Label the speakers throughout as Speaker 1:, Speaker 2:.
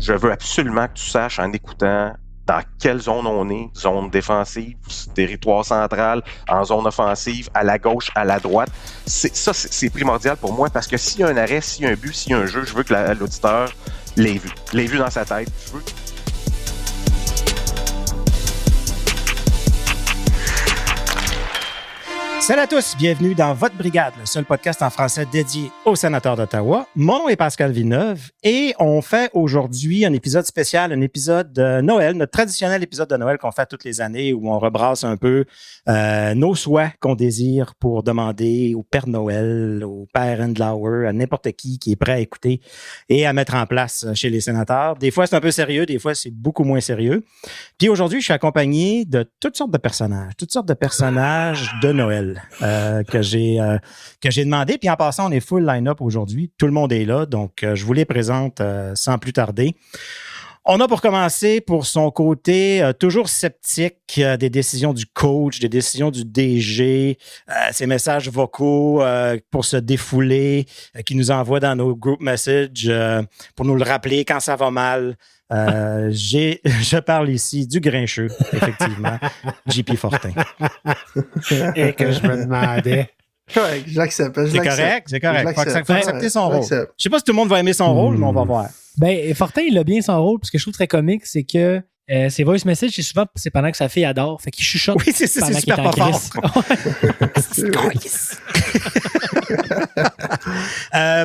Speaker 1: Je veux absolument que tu saches en écoutant dans quelle zone on est, zone défensive, territoire central, en zone offensive, à la gauche, à la droite. C'est primordial pour moi parce que s'il y a un arrêt, s'il y a un but, s'il y a un jeu, je veux que l'auditeur l'ait vu dans sa tête. Je veux...
Speaker 2: Salut à tous, bienvenue dans Votre Brigade, le seul podcast en français dédié aux sénateurs d'Ottawa. Mon nom est Pascal Villeneuve et on fait aujourd'hui un épisode spécial, un épisode de Noël, notre traditionnel épisode de Noël qu'on fait toutes les années où on rebrasse un peu nos souhaits qu'on désire pour demander au Père Noël, au Père Andlauer, à n'importe qui est prêt à écouter et à mettre en place chez les sénateurs. Des fois, c'est un peu sérieux, des fois, c'est beaucoup moins sérieux. Puis aujourd'hui, je suis accompagné de toutes sortes de personnages de Noël. Que j'ai demandé. Puis en passant, on est full line-up aujourd'hui. Tout le monde est là, donc je vous les présente sans plus tarder. On a pour commencer, pour son côté toujours sceptique des décisions du coach, des décisions du DG, ses messages vocaux pour se défouler, qui nous envoie dans nos group messages pour nous le rappeler quand ça va mal. Je parle ici du grincheux, effectivement, JP Fortin.
Speaker 3: Et que je me demandais.
Speaker 4: Correct, j'accepte.
Speaker 2: C'est correct. Faut accepter son rôle. Je sais pas si tout le monde va aimer son rôle, mais on va voir.
Speaker 3: Ben, Fortin, il a bien son rôle, parce que je trouve très comique, c'est que ses voice messages, c'est pendant que sa fille adore. Fait qu'il chuchote.
Speaker 2: Oui, c'est super pas fort.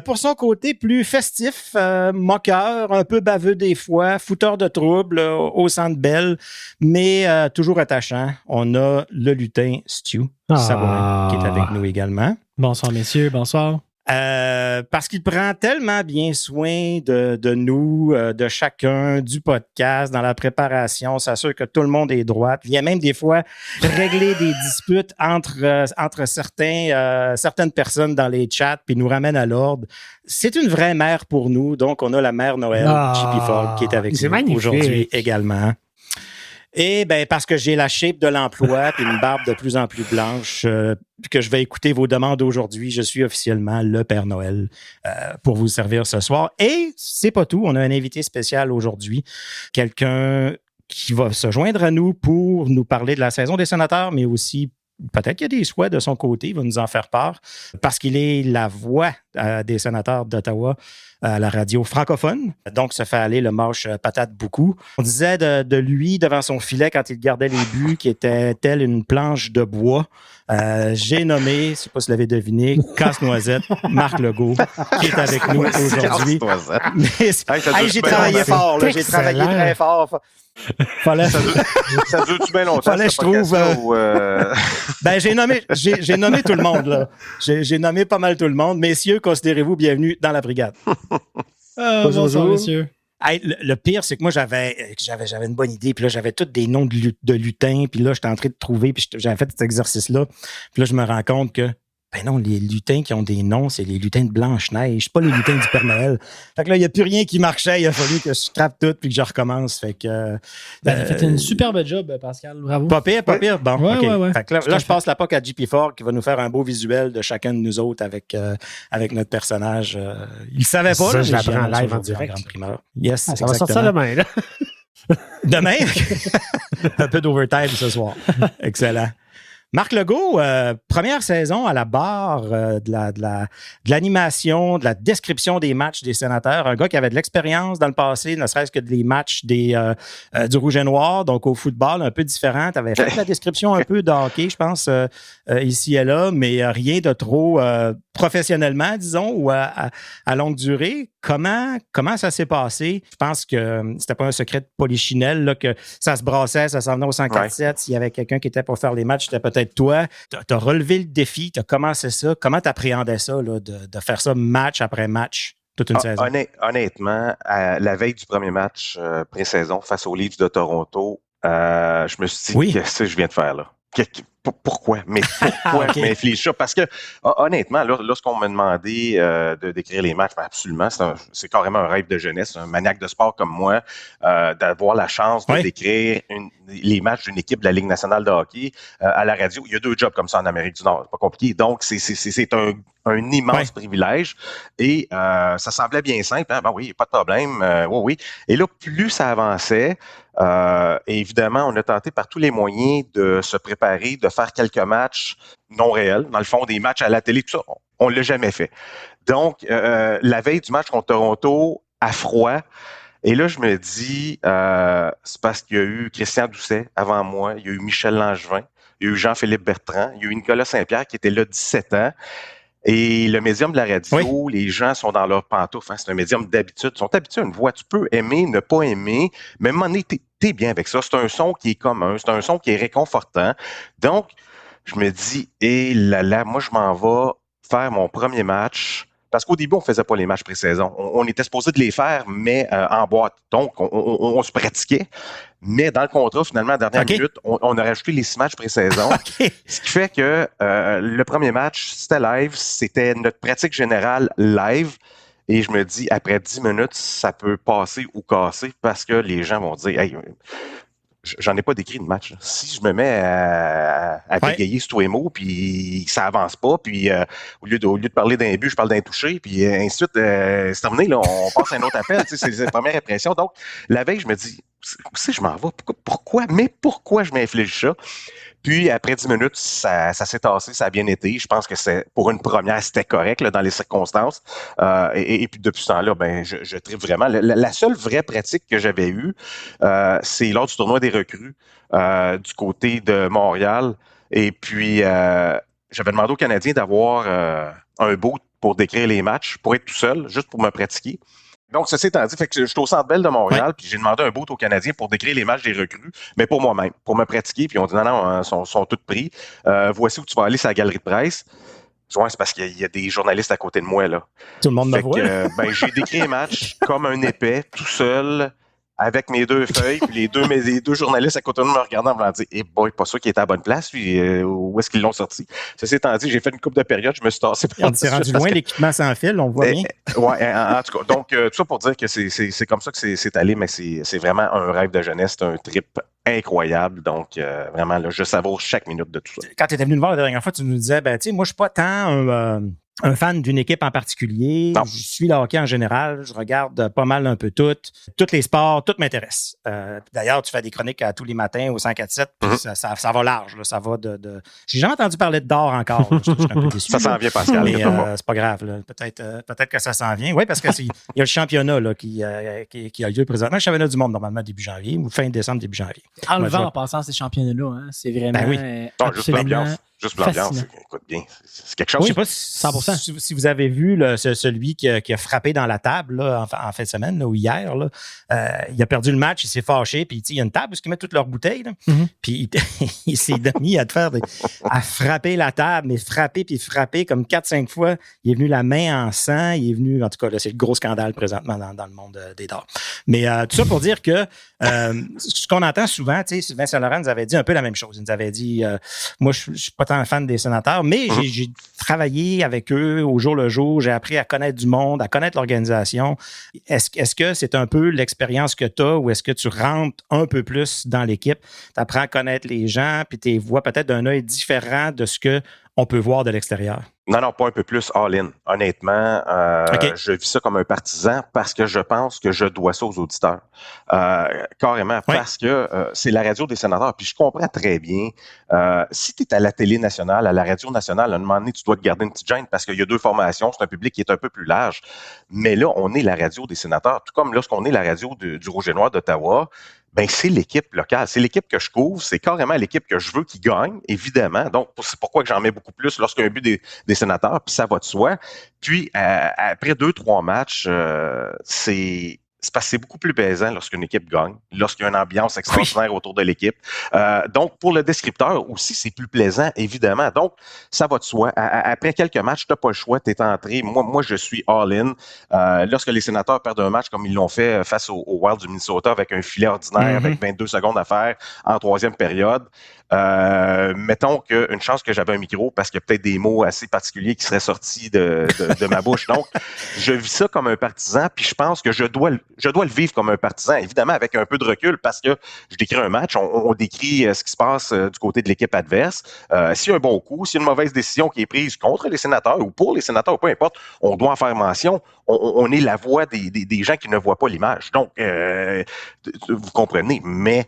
Speaker 2: Pour son côté plus festif, moqueur, un peu baveux des fois, fouteur de troubles au Centre Bell, mais toujours attachant, on a le lutin Stu Sabourin qui est avec nous également.
Speaker 3: Bonsoir, messieurs. Bonsoir.
Speaker 2: Parce qu'il prend tellement bien soin de nous, de chacun, du podcast, dans la préparation, s'assure que tout le monde est droit. Il vient même des fois régler des disputes entre certaines personnes dans les chats, puis nous ramène à l'ordre. C'est une vraie mère pour nous, donc on a la mère Noël, JP Fogg, qui est avec nous aujourd'hui également. Et ben parce que j'ai la shape de l'emploi puis une barbe de plus en plus blanche, que je vais écouter vos demandes aujourd'hui, je suis officiellement le Père Noël pour vous servir ce soir. Et c'est pas tout, on a un invité spécial aujourd'hui, quelqu'un qui va se joindre à nous pour nous parler de la saison des sénateurs, mais aussi peut-être qu'il y a des souhaits de son côté, il va nous en faire part, parce qu'il est la voix des sénateurs d'Ottawa à la radio francophone. Donc, ça fait aller le manche patate beaucoup. On disait de lui, devant son filet, quand il gardait les buts, qui était telle une planche de bois. J'ai nommé, je ne sais pas si vous l'avez deviné, Casse-Noisette, Marc Legault, qui est avec nous aujourd'hui. J'ai travaillé fort, là, j'ai travaillé très fort.
Speaker 1: Ça dure-tu bien longtemps?
Speaker 2: Fallait, je trouve. Ben, j'ai nommé tout le monde, là. J'ai nommé pas mal tout le monde. Messieurs, considérez-vous bienvenus dans la brigade.
Speaker 3: Bonjour, messieurs.
Speaker 2: Hey, le pire, c'est que moi, j'avais une bonne idée. Puis là, j'avais tous des noms de lutins. Puis là, j'étais en train de trouver. Puis j'avais fait cet exercice-là. Puis là, je me rends compte que ben non, les lutins qui ont des noms, c'est les lutins de Blanche-Neige, pas les lutins du Père Noël. Fait que là, il n'y a plus rien qui marchait. Il a fallu que je scrape tout puis que je recommence. Fait que.
Speaker 3: Fait une superbe job, Pascal. Bravo.
Speaker 2: Pas pire. Bon,
Speaker 3: ouais,
Speaker 2: OK.
Speaker 3: Ouais.
Speaker 2: Fait que là je passe la POC à JP Fogg qui va nous faire un beau visuel de chacun de nous autres avec notre personnage. Il ne savait pas.
Speaker 3: Ça,
Speaker 2: là,
Speaker 3: je l'apprends live en direct.
Speaker 2: Grande primeur. Yes,
Speaker 3: ça
Speaker 2: exactement.
Speaker 3: va sortir demain, là.
Speaker 2: Demain? Un peu d'overtime ce soir. Excellent. Marc Legault, première saison à la barre de l'animation, de la description des matchs des sénateurs. Un gars qui avait de l'expérience dans le passé, ne serait-ce que des matchs du Rouge et Noir, donc au football, un peu différent. Tu avais fait la description un peu de hockey, je pense, ici et là, mais rien de trop professionnellement, disons, ou à longue durée. Comment ça s'est passé? Je pense que c'était pas un secret de polichinelle, là, que ça se brassait, ça s'en venait au 104-7. S'il y avait quelqu'un qui était pour faire les matchs, c'était peut-être toi. Tu as relevé le défi, tu as commencé ça. Comment tu appréhendais ça, là, de faire ça match après match, toute une saison?
Speaker 1: Honnêtement, la veille du premier match pré-saison face aux Leafs de Toronto, je me suis dit, qu'est-ce que je viens de faire là? Pourquoi? Mais pourquoi
Speaker 2: Ok.
Speaker 1: je m'inflige ça? Parce que, honnêtement, lorsqu'on m'a demandé de décrire les matchs, ben absolument, c'est carrément un rêve de jeunesse. Un maniaque de sport comme moi, d'avoir la chance de
Speaker 2: Oui.
Speaker 1: décrire les matchs d'une équipe de la Ligue nationale de hockey à la radio. Il y a 2 jobs comme ça en Amérique du Nord. C'est pas compliqué. Donc, c'est un immense privilège. Et ça semblait bien simple. Hein? Ben oui, pas de problème. Oui. Et là, plus ça avançait, évidemment, on a tenté par tous les moyens de se préparer, de faire quelques matchs non réels, dans le fond, des matchs à la télé, tout ça. On ne l'a jamais fait. Donc, la veille du match contre Toronto, à froid, et là, je me dis, c'est parce qu'il y a eu Christian Doucet avant moi, il y a eu Michel Langevin, il y a eu Jean-Philippe Bertrand, il y a eu Nicolas Saint-Pierre qui était là 17 ans. Et le médium de la radio, les gens sont dans leurs pantoufles. Hein, c'est un médium d'habitude. Ils sont habitués à une voix. Tu peux aimer, ne pas aimer, mais à un moment donné, t'es bien avec ça. C'est un son qui est commun. C'est un son qui est réconfortant. Donc, je me dis, moi, je m'en vais faire mon premier match. Parce qu'au début, on ne faisait pas les matchs pré-saison. On était supposé de les faire, mais en boîte. Donc, on se pratiquait. Mais dans le contrat, finalement, à la dernière minute, on a rajouté les 6 matchs pré-saison. Ce qui fait que le premier match, c'était live. C'était notre pratique générale live. Et je me dis, après 10 minutes, ça peut passer ou casser parce que les gens vont dire, hey, j'en ai pas décrit de match. Si je me mets à bégayer sur tous les mots, puis ça avance pas, puis au lieu de parler d'un but, je parle d'un touché, puis ainsi de suite, c'est terminé, là, on passe à un autre appel. C'est la première impression. Donc, la veille, je me dis, où c'est que je m'en vais? Pourquoi je m'inflige ça? Puis, après 10 minutes, ça s'est tassé, ça a bien été. Je pense que pour une première, c'était correct là, dans les circonstances. Et puis, depuis ce temps-là, ben, je tripe vraiment. La seule vraie pratique que j'avais eue, c'est lors du tournoi des recrues du côté de Montréal. Et puis, j'avais demandé aux Canadiens d'avoir un boot pour décrire les matchs, pour être tout seul, juste pour me pratiquer. Donc, ceci étant dit, fait que je suis au Centre Bell de Montréal, puis j'ai demandé un boot aux Canadiens pour décrire les matchs des recrues, mais pour moi-même, pour me pratiquer, puis on dit non, ils sont tous pris. Voici où tu vas aller, c'est la galerie de presse. Ouais, c'est parce qu'il y a des journalistes à côté de moi, là.
Speaker 2: Tout le monde me voit.
Speaker 1: J'ai décrit un match comme un épais, tout seul, avec mes 2 feuilles, puis les deux journalistes à côté de moi me regardant en me disant, eh boy, pas sûr qu'il était à la bonne place, puis où est-ce qu'ils l'ont sorti? Ceci étant dit, j'ai fait une coupe de période, je me suis tassé.
Speaker 2: On s'est rendu loin, l'équipement sans fil, on voit bien.
Speaker 1: Ouais, en tout cas. Donc, tout ça pour dire que c'est comme ça que c'est allé, mais c'est vraiment un rêve de jeunesse, c'est un trip incroyable. Donc, vraiment, là, je savoure chaque minute de tout ça.
Speaker 2: Quand tu étais venu nous voir la dernière fois, tu nous disais, ben, tu sais, moi, je suis pas tant un fan d'une équipe en particulier.
Speaker 1: Non.
Speaker 2: Je suis le hockey en général. Je regarde pas mal un peu tout. Tous les sports, tout m'intéresse. D'ailleurs, tu fais des chroniques à tous les matins au 5-4-7, puis ça va large. Là, ça va de... J'ai jamais entendu parler de d'or encore. Là. Je suis un peu déçu.
Speaker 1: Ça s'en vient, Pascal.
Speaker 2: Mais c'est pas grave. Là. Peut-être que ça s'en vient. Oui, parce qu'il y a le championnat là, qui a lieu présentement. Le championnat du monde, normalement, début janvier ou fin décembre, début janvier.
Speaker 3: Enlevant en passant ces championnats-là, hein, c'est vraiment
Speaker 1: juste l'ambiance. Juste pour l'ambiance, écoute bien, c'est quelque chose.
Speaker 2: Je sais pas si vous avez vu là, celui qui a frappé dans la table là, en fin de semaine là, ou hier. Là, il a perdu le match, il s'est fâché, puis il y a une table où ils mettent toutes leurs bouteilles. Là, puis il s'est mis à frapper la table, mais frapper comme 4-5 fois. Il est venu la main en sang, il est venu, en tout cas, là, c'est le gros scandale présentement dans le monde des dards. Mais tout ça pour dire que ce qu'on entend souvent, tu sais, Sylvain Saint-Laurent nous avait dit un peu la même chose. Il nous avait dit, moi, je suis pas tant fan des sénateurs, mais j'ai travaillé avec eux au jour le jour. J'ai appris à connaître du monde, à connaître l'organisation. Est-ce que c'est un peu l'expérience que tu as ou est-ce que tu rentres un peu plus dans l'équipe? Tu apprends à connaître les gens puis tu les vois peut-être d'un œil différent de ce qu'on peut voir de l'extérieur?
Speaker 1: Non, pas un peu plus all-in. Honnêtement, je vis ça comme un partisan parce que je pense que je dois ça aux auditeurs. Carrément, parce que c'est la radio des sénateurs. Puis je comprends très bien, si tu es à la télé nationale, à la radio nationale, à un moment donné, tu dois te garder une petite gêne parce qu'il y a 2 formations, c'est un public qui est un peu plus large. Mais là, on est la radio des sénateurs. Tout comme lorsqu'on est la radio du Rouge et Noir d'Ottawa, ben c'est l'équipe locale, c'est l'équipe que je couvre, c'est carrément l'équipe que je veux qui gagne, évidemment. Donc, c'est pourquoi que j'en mets beaucoup plus lorsqu'il y a un but des sénateurs, puis ça va de soi. Puis, après 2-3 matchs, c'est c'est parce que c'est beaucoup plus plaisant lorsqu'une équipe gagne, lorsqu'il y a une ambiance extraordinaire autour de l'équipe. Donc, pour le descripteur aussi, c'est plus plaisant, évidemment. Donc, ça va de soi. Après quelques matchs, tu n'as pas le choix, tu es entré. Moi, je suis all-in. Lorsque les Sénateurs perdent un match comme ils l'ont fait face au Wild du Minnesota avec un filet ordinaire, avec 22 secondes à faire en troisième période, mettons qu'une chance que j'avais un micro parce qu'il y a peut-être des mots assez particuliers qui seraient sortis de ma bouche. Donc, je vis ça comme un partisan, puis je pense que je dois le vivre comme un partisan, évidemment avec un peu de recul parce que je décris un match, on décrit ce qui se passe du côté de l'équipe adverse. S'il y a un bon coup, s'il y a une mauvaise décision qui est prise contre les Sénateurs ou pour les Sénateurs, peu importe, on doit en faire mention. On est la voix des gens qui ne voient pas l'image. Donc, vous comprenez, mais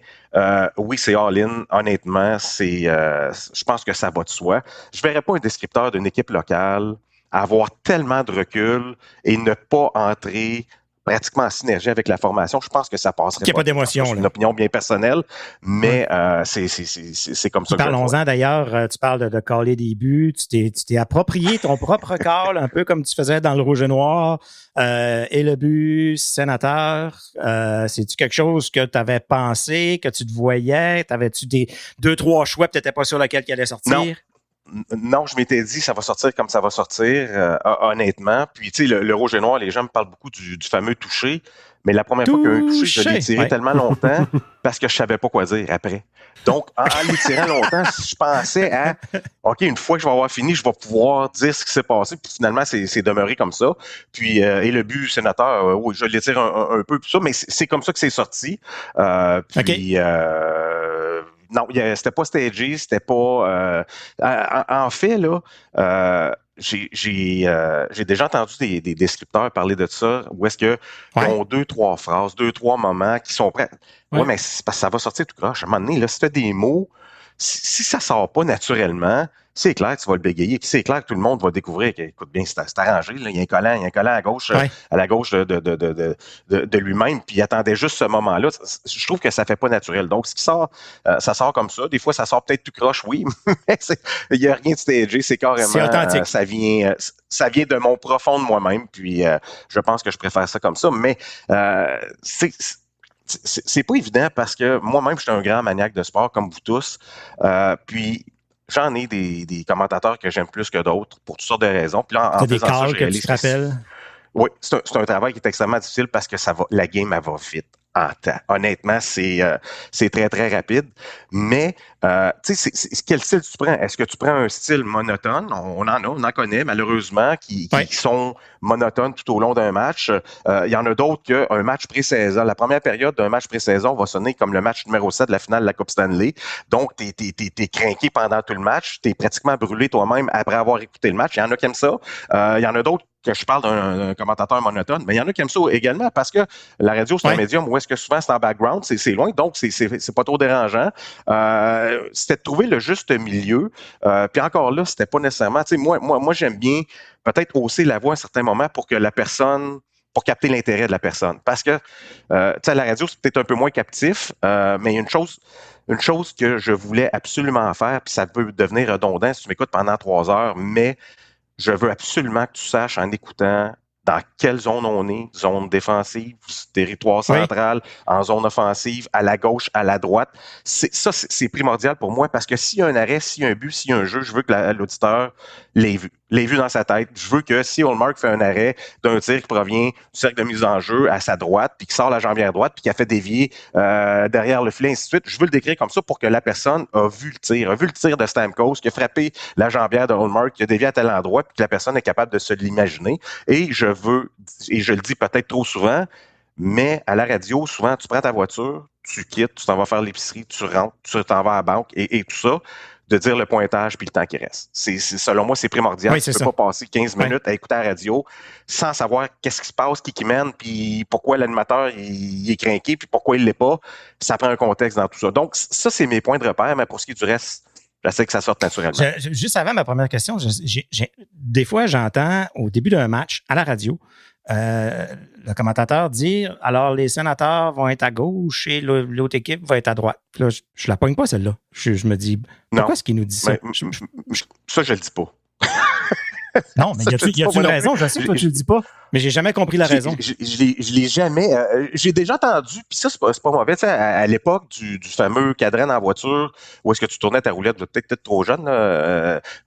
Speaker 1: oui, c'est all-in. Honnêtement, je pense que ça va de soi. Je ne verrais pas un descripteur d'une équipe locale avoir tellement de recul et ne pas entrer pratiquement en synergie avec la formation. Je pense que ça passerait
Speaker 2: pas. Il n'y a pas d'émotion.
Speaker 1: C'est une opinion bien personnelle, mais c'est comme ça.
Speaker 2: Parlons-en d'ailleurs, tu parles de caller des buts, tu t'es approprié ton propre call, un peu comme tu faisais dans le rouge et noir, et le but Sénateur. C'est-tu quelque chose que tu avais pensé, que tu te voyais? T'avais-tu des 2-3 choix, tu n'étais pas sûr lequel qui allait sortir?
Speaker 1: Non, je m'étais dit, ça va sortir comme ça va sortir, honnêtement. Puis, tu sais, le rouge et noir, les gens me parlent beaucoup du fameux toucher. Mais la première fois qu'il y a eu un toucher, je l'ai tiré tellement longtemps parce que je savais pas quoi dire après. Donc, en le tirant longtemps, je pensais à, OK, une fois que je vais avoir fini, je vais pouvoir dire ce qui s'est passé. Puis finalement, c'est demeuré comme ça. Puis, et le but Sénateur, oui, je l'étire un peu, tout ça, mais c'est comme ça que c'est sorti. Puis, non, c'était pas stagé, c'était pas... en fait, là, j'ai déjà entendu des descripteurs parler de ça, où est-ce qu'ils ont 2-3 phrases, 2-3 moments qui sont prêts. Oui, mais c'est parce que ça va sortir tout croche. À un moment donné, là, si tu as des mots, si ça sort pas naturellement, c'est clair que tu vas le bégayer. Puis c'est clair que tout le monde va découvrir que, écoute bien, c'est arrangé. Là, il y a un collant à gauche, à la gauche de lui-même. Puis il attendait juste ce moment-là. Je trouve que ça fait pas naturel. Donc, ce qui sort, ça sort comme ça. Des fois, ça sort peut-être tout croche, oui, mais il n'y a rien de stagé. C'est carrément...
Speaker 2: C'est authentique.
Speaker 1: Ça vient de mon profond de moi-même. Puis je pense que je préfère ça comme ça. Mais c'est pas évident parce que moi-même, je suis un grand maniaque de sport, comme vous tous. Puis, j'en ai des commentateurs que j'aime plus que d'autres pour toutes sortes de raisons. Puis là, en
Speaker 2: des
Speaker 1: faisant ça, je
Speaker 2: que
Speaker 1: réalise
Speaker 2: tu te rappelles?
Speaker 1: Oui, c'est un travail qui est extrêmement difficile parce que la game, elle va vite en temps. Honnêtement, c'est très, très rapide. Mais, tu sais, quel style tu prends? Est-ce que tu prends un style monotone? On en connaît, malheureusement, qui sont monotones tout au long d'un match. Il y en a d'autres qu'un match pré-saison. La première période d'un match pré-saison va sonner comme le match numéro 7 de la finale de la Coupe Stanley. Donc, t'es craqué pendant tout le match. T'es pratiquement brûlé toi-même après avoir écouté le match. Il y en a qui aiment ça. Il y en a d'autres que je parle d'un commentateur monotone, mais il y en a qui aiment ça également parce que la radio, c'est un médium où est-ce que souvent c'est en background, c'est loin, donc c'est pas trop dérangeant. C'était de trouver le juste milieu. Puis encore là, c'était pas nécessairement... Tu sais, moi j'aime bien peut-être hausser la voix à un certain moment pour que la personne... pour capter l'intérêt de la personne. Parce que, tu sais, à la radio, c'est peut-être un peu moins captif, mais il y a une chose que je voulais absolument faire, puis ça peut devenir redondant si tu m'écoutes pendant 3 heures, mais je veux absolument que tu saches en écoutant dans quelle zone on est, zone défensive, territoire central, en zone offensive, à la gauche, à la droite. C'est primordial pour moi parce que s'il y a un arrêt, s'il y a un but, s'il y a un jeu, je veux que l'auditeur l'ait vu dans sa tête. Je veux que si Hallmark fait un arrêt d'un tir qui provient du cercle de mise en jeu à sa droite, puis qui sort la jambière droite, puis qui a fait dévier derrière le filet, ainsi de suite, je veux le décrire comme ça pour que la personne a vu le tir de Stamkos, qui a frappé la jambière de Hallmark, qui a dévié à tel endroit, puis que la personne est capable de se l'imaginer. Et je le dis peut-être trop souvent, mais à la radio, souvent, tu prends ta voiture, tu quittes, tu t'en vas faire l'épicerie, tu rentres, tu t'en vas à la banque et tout ça, de dire le pointage puis le temps qui reste. Selon moi, c'est primordial. Tu ne peux pas passer 15 minutes à écouter la radio sans savoir qu'est-ce qui se passe, qui mène, puis pourquoi l'animateur il est craqué, puis pourquoi il ne l'est pas. Ça prend un contexte dans tout ça. Donc, ça, c'est mes points de repère, mais pour ce qui est du reste, j'essaie que ça sorte naturellement.
Speaker 2: Juste avant ma première question, des fois, j'entends au début d'un match à la radio, le commentateur dire alors les Sénateurs vont être à gauche et l'autre équipe va être à droite. Là, je la pogne pas celle-là. Je me dis pourquoi est-ce qu'il nous dit ça?
Speaker 1: Ça, je le dis pas.
Speaker 3: Non, mais y a-tu une raison? Je sais que toi, tu le dis pas, mais j'ai jamais compris la raison.
Speaker 1: Je l'ai jamais. J'ai déjà entendu, puis ça, c'est pas mauvais. À l'époque du fameux cadran en voiture, où est-ce que tu tournais ta roulette, peut-être trop jeune,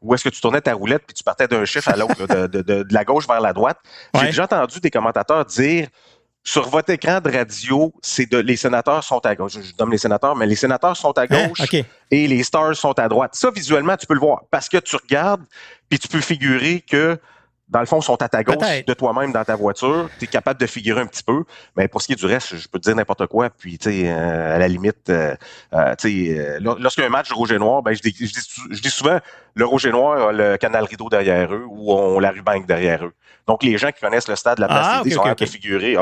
Speaker 1: où est-ce que tu tournais ta roulette, puis tu partais d'un chiffre à l'autre, de la gauche vers la droite. J'ai déjà entendu des commentateurs dire. Sur votre écran de radio, les sénateurs sont à gauche. Je nomme les sénateurs, mais les sénateurs sont à gauche et les Stars sont à droite. Ça, visuellement, tu peux le voir parce que tu regardes puis tu peux figurer que, dans le fond, ils sont à ta gauche de toi-même dans ta voiture. Tu es capable de figurer un petit peu. Mais pour ce qui est du reste, je peux te dire n'importe quoi. Puis, tu sais, à la limite, lorsqu'il y a un match rouge et noir, ben, je dis souvent, le rouge et noir a le canal rideau derrière eux ou ont la rubanque derrière eux. Donc, les gens qui connaissent le stade de la place sont capables de figurer.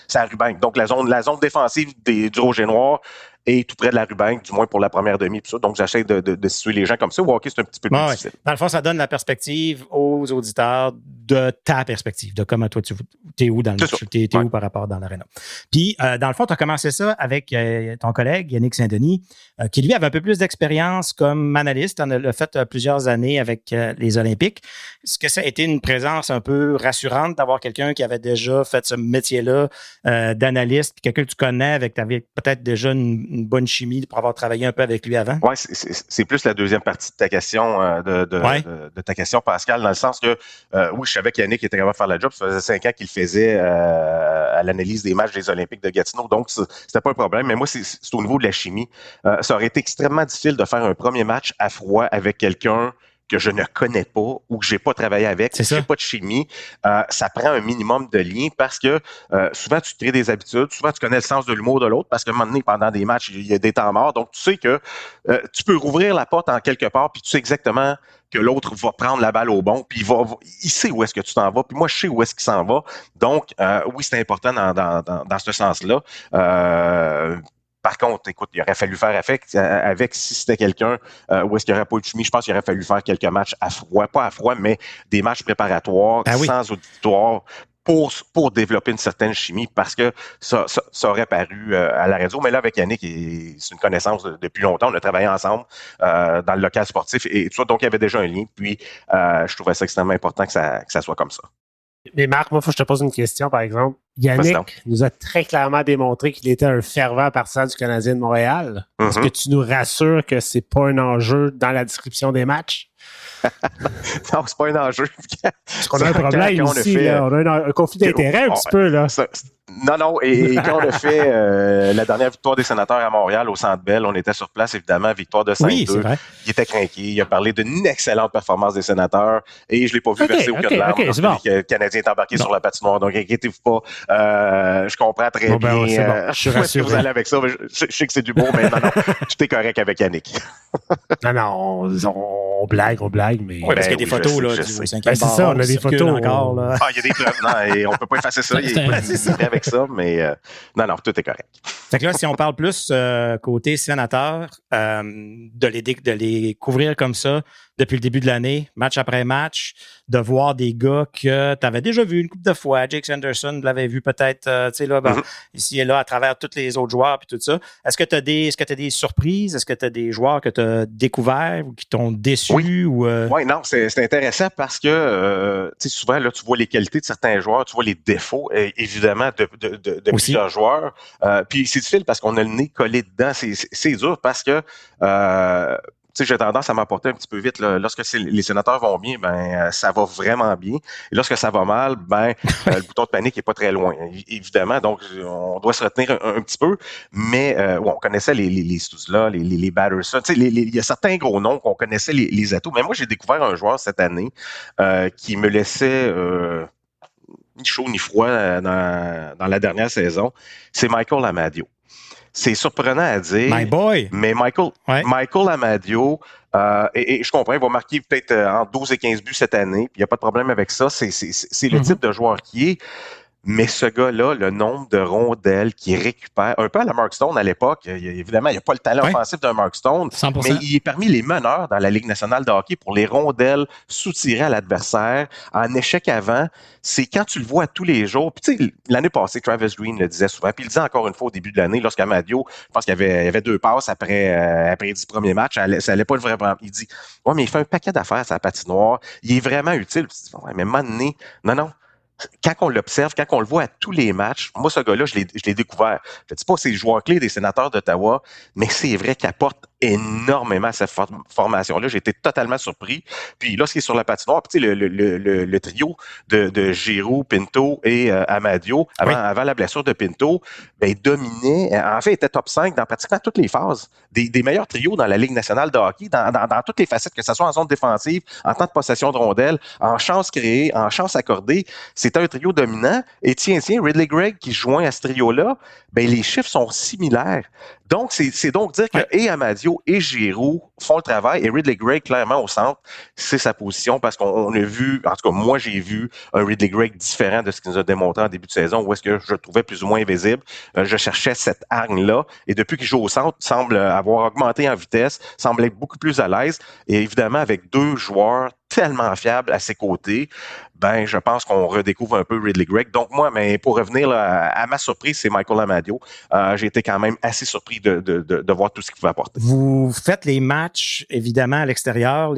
Speaker 1: C'est la rubanque. Donc, la zone défensive du rouge et noir est tout près de la rubanque, du moins pour la première demi. Tout ça. Donc, j'essaie de situer les gens comme ça. Au hockey, c'est un petit peu plus difficile.
Speaker 2: Dans le fond, ça donne la perspective aux auditeurs de ta perspective, de comment toi, tu es où dans le match, tu es où par rapport dans l'aréna. Puis, dans le fond, tu as commencé ça avec ton collègue, Yannick Saint-Denis, qui, lui, avait un peu plus d'expérience comme analyste. Tu en as fait plusieurs années avec les Olympiques. Est-ce que ça a été une présence un peu rassurante d'avoir quelqu'un qui avait déjà fait ce métier-là d'analyste, puis quelqu'un que tu connais, avec peut-être déjà une bonne chimie pour avoir travaillé un peu avec lui avant?
Speaker 1: Oui, c'est plus la deuxième partie de ta question, de ta question, Pascal, dans le sens que, oui, je savais qu'Yannick était capable de faire la job. Ça faisait 5 ans qu'il faisait à l'analyse des matchs des Olympiques de Gatineau, donc c'était pas un problème. Mais moi, c'est au niveau de la chimie. Ça aurait été extrêmement difficile de faire un premier match à froid avec quelqu'un que je ne connais pas ou que j'ai pas travaillé avec, j'ai pas de chimie, ça prend un minimum de lien parce que souvent tu crées des habitudes, souvent tu connais le sens de l'humour de l'autre parce qu'à un moment donné, pendant des matchs, il y a des temps morts, donc tu sais que tu peux rouvrir la porte en quelque part puis tu sais exactement que l'autre va prendre la balle au bon, puis il sait où est-ce que tu t'en vas, puis moi je sais où est-ce qu'il s'en va, donc oui, c'est important dans ce sens-là. Par contre, écoute, il aurait fallu faire avec si c'était quelqu'un où est-ce qu'il n'y aurait pas eu de chimie, je pense qu'il aurait fallu faire quelques matchs à froid, pas à froid, mais des matchs préparatoires sans auditoire pour développer une certaine chimie parce que ça aurait paru à la radio. Mais là, avec Yannick, c'est une connaissance depuis longtemps. On a travaillé ensemble dans le local sportif et tout ça. Donc, il y avait déjà un lien. Puis, je trouvais ça extrêmement important que ça soit comme ça.
Speaker 4: Mais Marc, moi, il faut que je te pose une question, par exemple. Yannick nous a très clairement démontré qu'il était un fervent partisan du Canadien de Montréal. Est-ce que tu nous rassures que c'est pas un enjeu dans la description des matchs?
Speaker 1: Non, c'est pas un enjeu.
Speaker 4: Parce qu'on a un problème ici, on a un conflit d'intérêts un petit peu, là.
Speaker 1: Non, et quand on a fait la dernière victoire des Sénateurs à Montréal au Centre Bell, on était sur place, évidemment, victoire de 5-2.
Speaker 2: Oui, c'est vrai.
Speaker 1: Il était craqué, il a parlé d'une excellente performance des Sénateurs et je l'ai pas vu verser aucun larmes lorsque le Canadien est embarqué sur la patinoire, donc inquiétez-vous pas. Je comprends très bien.
Speaker 4: Je suis rassuré.
Speaker 1: Vous allez avec ça, je sais que c'est du beau, mais non, tout est correct avec Yannick.
Speaker 4: Non, on blague, mais...
Speaker 2: Oui, parce qu'il y a des photos, là, du 5e bar.
Speaker 4: C'est ça, on a des photos
Speaker 2: encore, là.
Speaker 1: Ah, il y a des preuves, non, et on peut pas effacer ça, il est pas avec ça, mais non, tout est correct.
Speaker 2: Fait que là, si on parle plus côté sénateur, de les couvrir comme ça depuis le début de l'année, match après match, de voir des gars que tu avais déjà vu une couple de fois, Jake Sanderson l'avait vu peut-être, tu sais, là, ici et là, à travers tous les autres joueurs puis tout ça. Est-ce que tu as des surprises? Est-ce que tu as des joueurs que tu as découverts ou qui t'ont déçu?
Speaker 1: Oui, non, c'est intéressant parce que, tu sais, souvent, là, tu vois les qualités de certains joueurs, tu vois les défauts, évidemment, de plusieurs joueurs. Puis c'est difficile parce qu'on a le nez collé dedans. C'est dur parce que... tu sais, j'ai tendance à m'emporter un petit peu vite. Là. Lorsque les Sénateurs vont bien, ça va vraiment bien. Et lorsque ça va mal, le bouton de panique n'est pas très loin, évidemment. Donc, on doit se retenir un petit peu. Mais on connaissait les Stützle, les Batterson. Tu sais, il y a certains gros noms qu'on connaissait les atouts. Mais moi, j'ai découvert un joueur cette année qui me laissait ni chaud ni froid dans la dernière saison. C'est Michael Amadio. C'est surprenant à dire.
Speaker 2: My boy!
Speaker 1: Mais Michael Amadio, et je comprends, il va marquer peut-être entre 12 et 15 buts cette année, puis il n'y a pas de problème avec ça. C'est le type de joueur qui est. Mais ce gars-là, le nombre de rondelles qu'il récupère, un peu à la Mark Stone à l'époque, évidemment, il n'a pas le talent offensif d'un Mark Stone,
Speaker 3: 100%.
Speaker 1: mais il est parmi les meneurs dans la Ligue nationale de hockey pour les rondelles soutirées à l'adversaire, en échec avant. C'est quand tu le vois tous les jours. Puis tu sais, l'année passée, Travis Green le disait souvent, puis il le disait encore une fois au début de l'année, lorsqu'Amadio, je pense qu'il y avait 2 passes après les 10 premiers matchs, ça allait pas vraiment. Il dit, ouais, mais il fait un paquet d'affaires sur la patinoire, il est vraiment utile. Puis tu dis, ouais, mais à un moment donné, non. Quand on l'observe, quand on le voit à tous les matchs, moi, ce gars-là, je l'ai découvert. Je ne dis pas que c'est le joueur clé des Sénateurs d'Ottawa, mais c'est vrai qu'il apporte énormément à cette formation-là. J'ai été totalement surpris. Puis lorsqu'il est sur la patinoire, puis tu sais, le trio de Giroux, Pinto et Amadio, avant la blessure de Pinto, ben, il dominait. En fait, il était top 5 dans pratiquement toutes les phases. Des meilleurs trios dans la Ligue nationale de hockey, dans toutes les facettes, que ce soit en zone défensive, en temps de possession de rondelles, en chance créée, en chance accordée. C'était un trio dominant. Et tiens, Ridley Gregg qui joint à ce trio-là, ben, les chiffres sont similaires. Donc, c'est donc dire que et Amadio et Giroux font le travail et Ridley Gregg, clairement, au centre, c'est sa position parce qu'on a vu, en tout cas, moi, j'ai vu un Ridley Gregg différent de ce qu'il nous a démontré en début de saison où est-ce que je le trouvais plus ou moins invisible. Je cherchais cette hargne-là et depuis qu'il joue au centre, il semble avoir augmenté en vitesse, semble être beaucoup plus à l'aise et évidemment, avec 2 joueurs tellement fiables à ses côtés, ben, je pense qu'on redécouvre un peu Ridley Gregg. Donc, moi, mais pour revenir là, à ma surprise, c'est Michael Amadio. J'ai été quand même assez surpris de voir tout ce qu'il pouvait apporter.
Speaker 2: Vous faites les matchs, évidemment, à l'extérieur,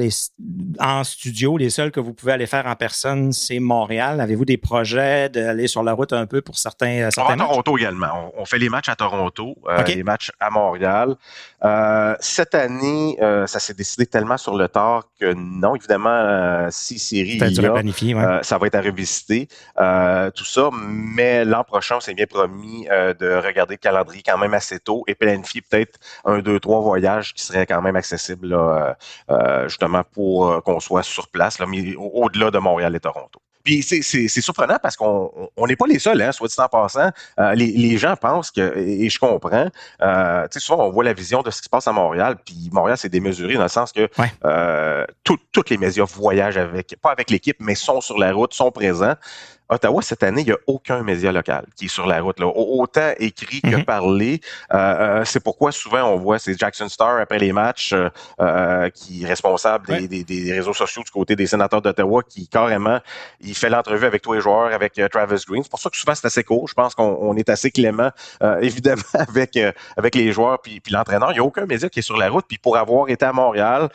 Speaker 2: en studio. Les seuls que vous pouvez aller faire en personne, c'est Montréal. Avez-vous des projets d'aller sur la route un peu pour certains matchs?
Speaker 1: À Toronto également. On fait les matchs à Toronto, les matchs à Montréal. Cette année, ça s'est décidé tellement sur le tard que non, évidemment, si série il y a,
Speaker 2: planifié,
Speaker 1: ça va être à revisiter, tout ça. Mais l'an prochain, on s'est bien promis de regarder le calendrier quand même assez tôt et planifier peut-être 1, 2, 3 voyages qui seraient quand même accessibles là, justement pour qu'on soit sur place, là, mais au-delà de Montréal et Toronto. Puis c'est surprenant parce qu'on n'est pas les seuls, hein, soit dit en passant. Les gens pensent que, et je comprends, tu sais, souvent on voit la vision de ce qui se passe à Montréal, puis Montréal c'est démesuré dans le sens que tous les médias voyagent pas avec l'équipe, mais sont sur la route, sont présents. Ottawa, cette année, il n'y a aucun média local qui est sur la route, là. Autant écrit que parlé. C'est pourquoi souvent on voit c'est Jackson Star après les matchs qui est responsable des réseaux sociaux du côté des Sénateurs d'Ottawa qui carrément, il fait l'entrevue avec tous les joueurs, avec Travis Green. C'est pour ça que souvent c'est assez court. Je pense qu'on est assez clément, évidemment, avec les joueurs puis l'entraîneur. Il n'y a aucun média qui est sur la route. Puis pour avoir été à Montréal,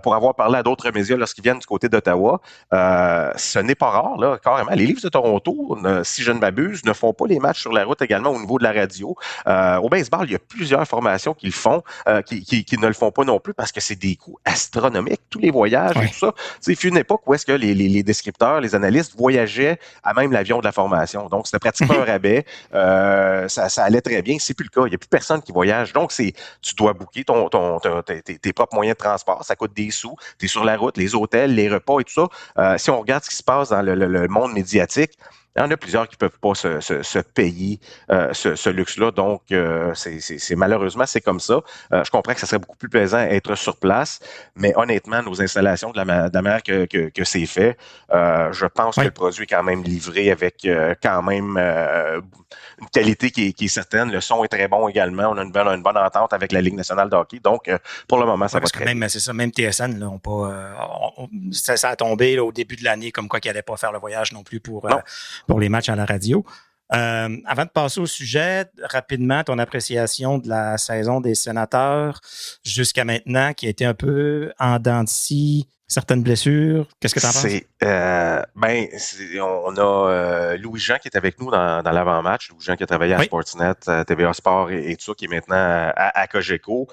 Speaker 1: pour avoir parlé à d'autres médias lorsqu'ils viennent du côté d'Ottawa, ce n'est pas rare, là, carrément. Les Leafs de Toronto, si je ne m'abuse, ne font pas les matchs sur la route également au niveau de la radio. Au baseball, il y a plusieurs formations qui le font, qui ne le font pas non plus parce que c'est des coûts astronomiques, tous les voyages et tout ça. Il fut une époque où est-ce que les descripteurs, les analystes voyageaient à même l'avion de la formation. Donc, c'était pratiquement un rabais. Ça allait très bien. C'est plus le cas. Il n'y a plus personne qui voyage. Donc, tu dois booker tes propres moyens de transport. Ça coûte des sous. Tu es sur la route, les hôtels, les repas et tout ça. Si on regarde ce qui se passe dans le monde médiatique, il y en a plusieurs qui ne peuvent pas se payer ce luxe-là. Donc, malheureusement, c'est comme ça. Je comprends que ça serait beaucoup plus plaisant être sur place, mais honnêtement, nos installations, de la manière que c'est fait, je pense que le produit est quand même livré avec quand même une qualité qui est certaine. Le son est très bon également. On a une bonne entente avec la Ligue nationale de hockey. Donc, pour le moment, ça va très bien.
Speaker 2: C'est ça, même TSN, là, ça a tombé là, au début de l'année, comme quoi qu'ils n'allaient pas faire le voyage non plus pour les matchs à la radio. Avant de passer au sujet, rapidement, ton appréciation de la saison des Sénateurs jusqu'à maintenant, qui a été un peu en dents de scie, certaines blessures. Qu'est-ce que tu en penses?
Speaker 1: On a Louis-Jean qui est avec nous dans l'avant-match. Louis-Jean qui a travaillé à Sportsnet, TVA Sport et tout ça, qui est maintenant à Cogeco.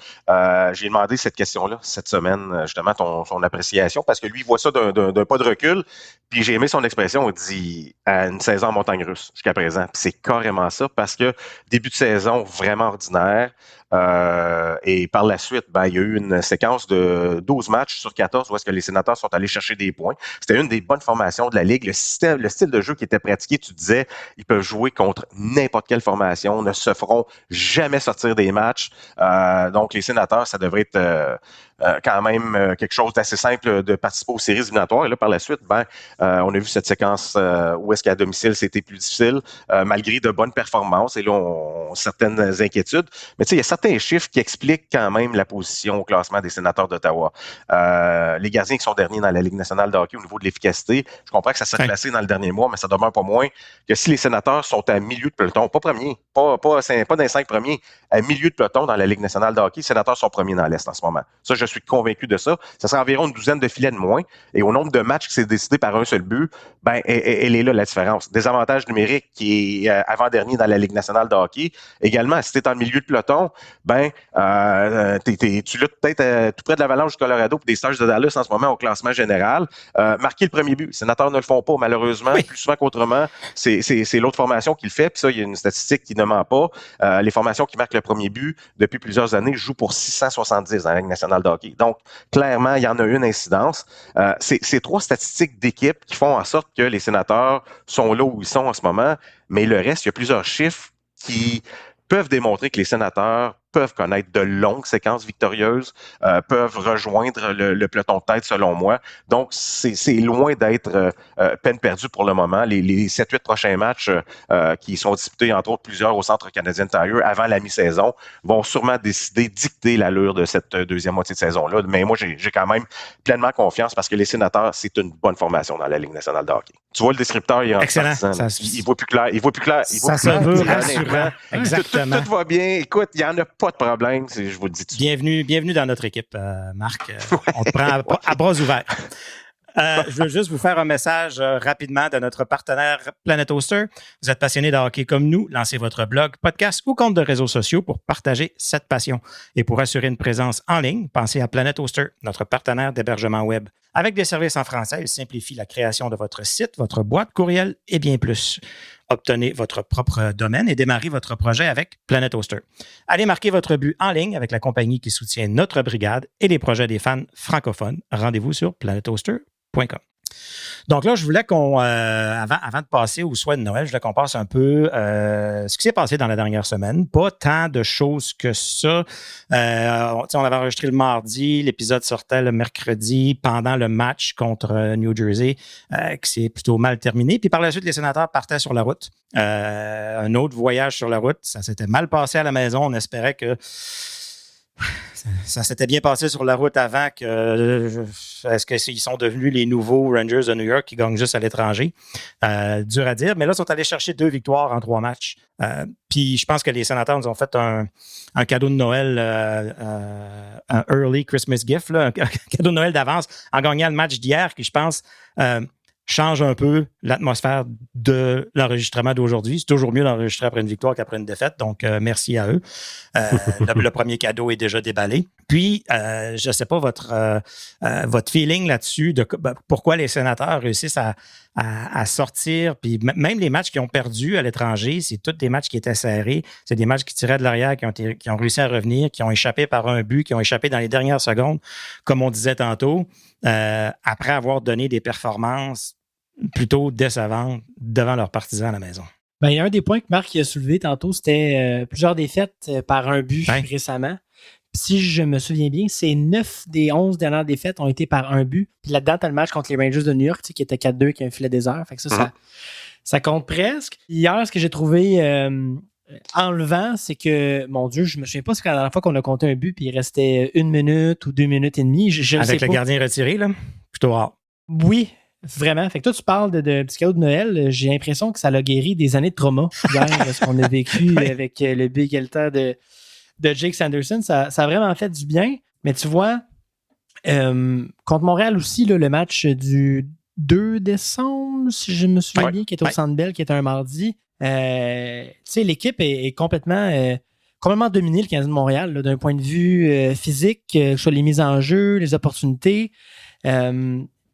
Speaker 1: J'ai demandé cette question-là cette semaine, justement, son appréciation, parce que lui, il voit ça d'un pas de recul. Puis j'ai aimé son expression, il dit une saison en montagne russe jusqu'à présent. Puis c'est carrément ça, parce que début de saison vraiment ordinaire. Et par la suite, il y a eu une séquence de 12 matchs sur 14 où est-ce que les Sénateurs sont allés chercher des points. C'était une des bonnes formations de la Ligue. Le style de jeu qui était pratiqué, tu disais, ils peuvent jouer contre n'importe quelle formation, ne se feront jamais sortir des matchs. Donc, les Sénateurs, ça devrait être quand même quelque chose d'assez simple de participer aux séries éliminatoires. Et là, par la suite, on a vu cette séquence où est-ce qu'à domicile, c'était plus difficile, malgré de bonnes performances. Et là, on a certaines inquiétudes. Mais tu sais, il y a certains chiffres qui expliquent quand même la position au classement des Sénateurs d'Ottawa. Les gardiens qui sont derniers dans la Ligue nationale de hockey au niveau de l'efficacité, je comprends que ça s'est replacé dans le dernier mois, mais ça demeure pas moins que si les Sénateurs sont à milieu de peloton, pas premier, pas dans les 5 premiers, à milieu de peloton dans la Ligue nationale de hockey, les Sénateurs sont premiers dans l'Est en ce moment. Ça, je suis convaincu de ça. Ça sera environ une douzaine de filets de moins. Et au nombre de matchs qui s'est décidé par un seul but, elle est là la différence. Désavantage numérique qui est avant-dernier dans la Ligue nationale de hockey. Également, si tu es en milieu de peloton, tu luttes peut-être tout près de l'Avalanche du Colorado pour des Stars de Dallas en ce moment au classement général. Marquer le premier but. Les Sénateurs ne le font pas, malheureusement. Oui. Plus souvent qu'autrement, c'est l'autre formation qui le fait. Puis ça, il y a une statistique qui ne ment pas. Les formations qui marquent le premier but depuis plusieurs années jouent pour 670 dans la Ligue nationale de hockey. Donc, clairement, il y en a une incidence. C'est 3 statistiques d'équipe qui font en sorte que les Sénateurs sont là où ils sont en ce moment. Mais le reste, il y a plusieurs chiffres qui peuvent démontrer que les Sénateurs peuvent connaître de longues séquences victorieuses, peuvent rejoindre le peloton de tête, selon moi. Donc, c'est loin d'être peine perdue pour le moment. Les 7-8 prochains matchs qui sont disputés, entre autres plusieurs au Centre Canadien Tire avant la mi-saison, vont sûrement dicter l'allure de cette deuxième moitié de saison-là. Mais moi, j'ai quand même pleinement confiance parce que les Sénateurs, c'est une bonne formation dans la Ligue nationale de hockey. Tu vois, le descripteur, il est
Speaker 2: excellent.
Speaker 1: Il voit plus clair.
Speaker 2: Ça se veut rassurant. Exactement.
Speaker 1: Tout va bien. Écoute, il n'y en a pas de problème, je vous le dis tout.
Speaker 2: Bienvenue dans notre équipe, Marc. On te prend à bras ouverts. Je veux juste vous faire un message rapidement de notre partenaire Planet Hoster. Vous êtes passionné de hockey comme nous, lancez votre blog, podcast ou compte de réseaux sociaux pour partager cette passion. Et pour assurer une présence en ligne, pensez à Planet Hoster, notre partenaire d'hébergement web. Avec des services en français, il simplifie la création de votre site, votre boîte courriel et bien plus. Obtenez votre propre domaine et démarrez votre projet avec Planet Hoster. Allez marquer votre but en ligne avec la compagnie qui soutient notre brigade et les projets des fans francophones. Rendez-vous sur planethoster.com. Donc là, je voulais qu'on, avant de passer au souhait de Noël, je voulais qu'on passe un peu ce qui s'est passé dans la dernière semaine. Pas tant de choses que ça. On avait enregistré le mardi, l'épisode sortait le mercredi pendant le match contre New Jersey, qui s'est plutôt mal terminé. Puis par la suite, les Sénateurs partaient sur la route. Un autre voyage sur la route. Ça s'était mal passé à la maison. On espérait que ça s'était bien passé sur la route avant que... Est-ce qu'ils sont devenus les nouveaux Rangers de New York qui gagnent juste à l'étranger? Dur à dire. Mais là, ils sont allés chercher 2 victoires en 3 matchs. Puis je pense que les Sénateurs nous ont fait un cadeau de Noël, un early Christmas gift, là, un cadeau de Noël d'avance en gagnant le match d'hier qui, je pense... change un peu l'atmosphère de l'enregistrement d'aujourd'hui. C'est toujours mieux d'enregistrer après une victoire qu'après une défaite. Donc, merci à eux. Le premier cadeau est déjà déballé. Puis, je ne sais pas votre feeling là-dessus de pourquoi les Sénateurs réussissent à sortir. Puis, même les matchs qu'ils ont perdus à l'étranger, c'est tous des matchs qui étaient serrés. C'est des matchs qui tiraient de l'arrière, qui ont réussi à revenir, qui ont échappé par un but, qui ont échappé dans les dernières secondes, comme on disait tantôt, après avoir donné des performances plutôt décevantes devant leurs partisans à la maison.
Speaker 3: Il y a un des points que Marc a soulevé tantôt, c'était plusieurs défaites par un but récemment. Si je me souviens bien, c'est 9 des 11 dernières défaites ont été par un but. Puis là-dedans, tu as le match contre les Rangers de New York, qui était 4-2, qui a un filet désert. Fait que ça compte presque. Hier, ce que j'ai trouvé enlevant, c'est que, mon Dieu, je me souviens pas si c'est la dernière fois qu'on a compté un but, puis il restait 1 minute ou 2 minutes et demie.
Speaker 2: Avec le gardien retiré, là? Plutôt rare.
Speaker 3: Oui. Vraiment. Fait que toi, tu parles de petit cadeau de Noël. J'ai l'impression que ça l'a guéri des années de trauma hier, ce qu'on a vécu avec le but égalité de Jake Sanderson. Ça a vraiment fait du bien. Mais tu vois, contre Montréal aussi, là, le match du 2 décembre, si je me souviens bien, qui était au Centre Bell, qui était un mardi. Tu sais, l'équipe est complètement dominée, le Canadien de Montréal, là, d'un point de vue physique, que ce soit les mises en jeu, les opportunités.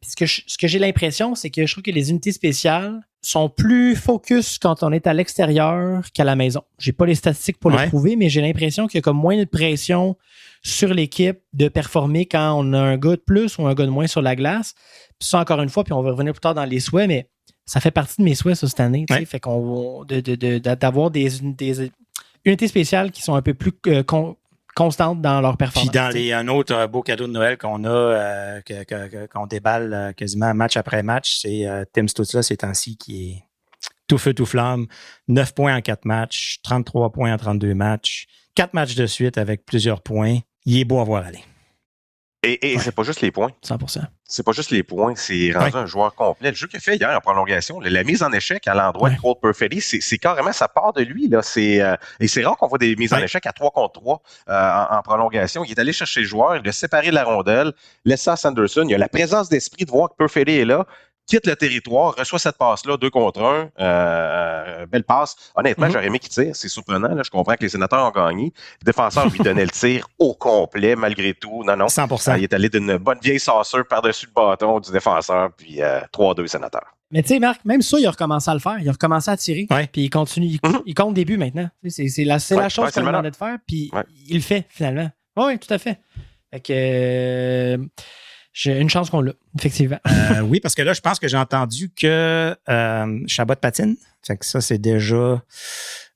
Speaker 3: Ce que j'ai l'impression, c'est que je trouve que les unités spéciales sont plus focus quand on est à l'extérieur qu'à la maison. J'ai pas les statistiques pour le prouver, mais j'ai l'impression qu'il y a comme moins de pression sur l'équipe de performer quand on a un gars de plus ou un gars de moins sur la glace. Puis ça, encore une fois, puis on va revenir plus tard dans les souhaits, mais ça fait partie de mes souhaits ça, cette année. Fait qu'on d'avoir des unités spéciales qui sont un peu plus constantes dans leur performance.
Speaker 2: Puis dans un autre beau cadeau de Noël qu'on a, qu'on déballe quasiment match après match, c'est Tim Stützle ces temps-ci qui est tout feu, tout flamme. 9 points en 4 matchs, 33 points en 32 matchs, 4 matchs de suite avec plusieurs points. Il est beau à voir aller.
Speaker 1: Et c'est pas juste les points.
Speaker 3: 100%.
Speaker 1: C'est pas juste les points, c'est rendu un joueur complet. Le jeu qu'il a fait hier en prolongation, la mise en échec à l'endroit de Cole Perfetti, c'est carrément ça part de lui. Là. Et c'est rare qu'on voit des mises en échec à 3 contre 3 en prolongation. Il est allé chercher le joueur, il a séparé de la rondelle, laissé à Sanderson. Il a la présence d'esprit de voir que Perfetti est là, quitte le territoire, reçoit cette passe-là, 2 contre 1, belle passe. Honnêtement, j'aurais aimé qu'il tire, c'est surprenant. Là. Je comprends que les sénateurs ont gagné. Le défenseur lui donnait le tir au complet, malgré tout. Non.
Speaker 2: 100%.
Speaker 1: Il est allé d'une bonne vieille sauceur par-dessus le bâton du défenseur, puis 3-2 sénateurs.
Speaker 3: Mais tu sais, Marc, même ça, il a recommencé à le faire. Il a recommencé à tirer. Puis il continue. Il compte des buts maintenant. C'est la chose qu'on lui demandait de faire, puis il le fait, finalement. Oui, tout à fait. Fait que... j'ai une chance qu'on l'a, effectivement.
Speaker 2: Oui, parce que là, je pense que j'ai entendu que Chabot patine. Fait que ça, c'est déjà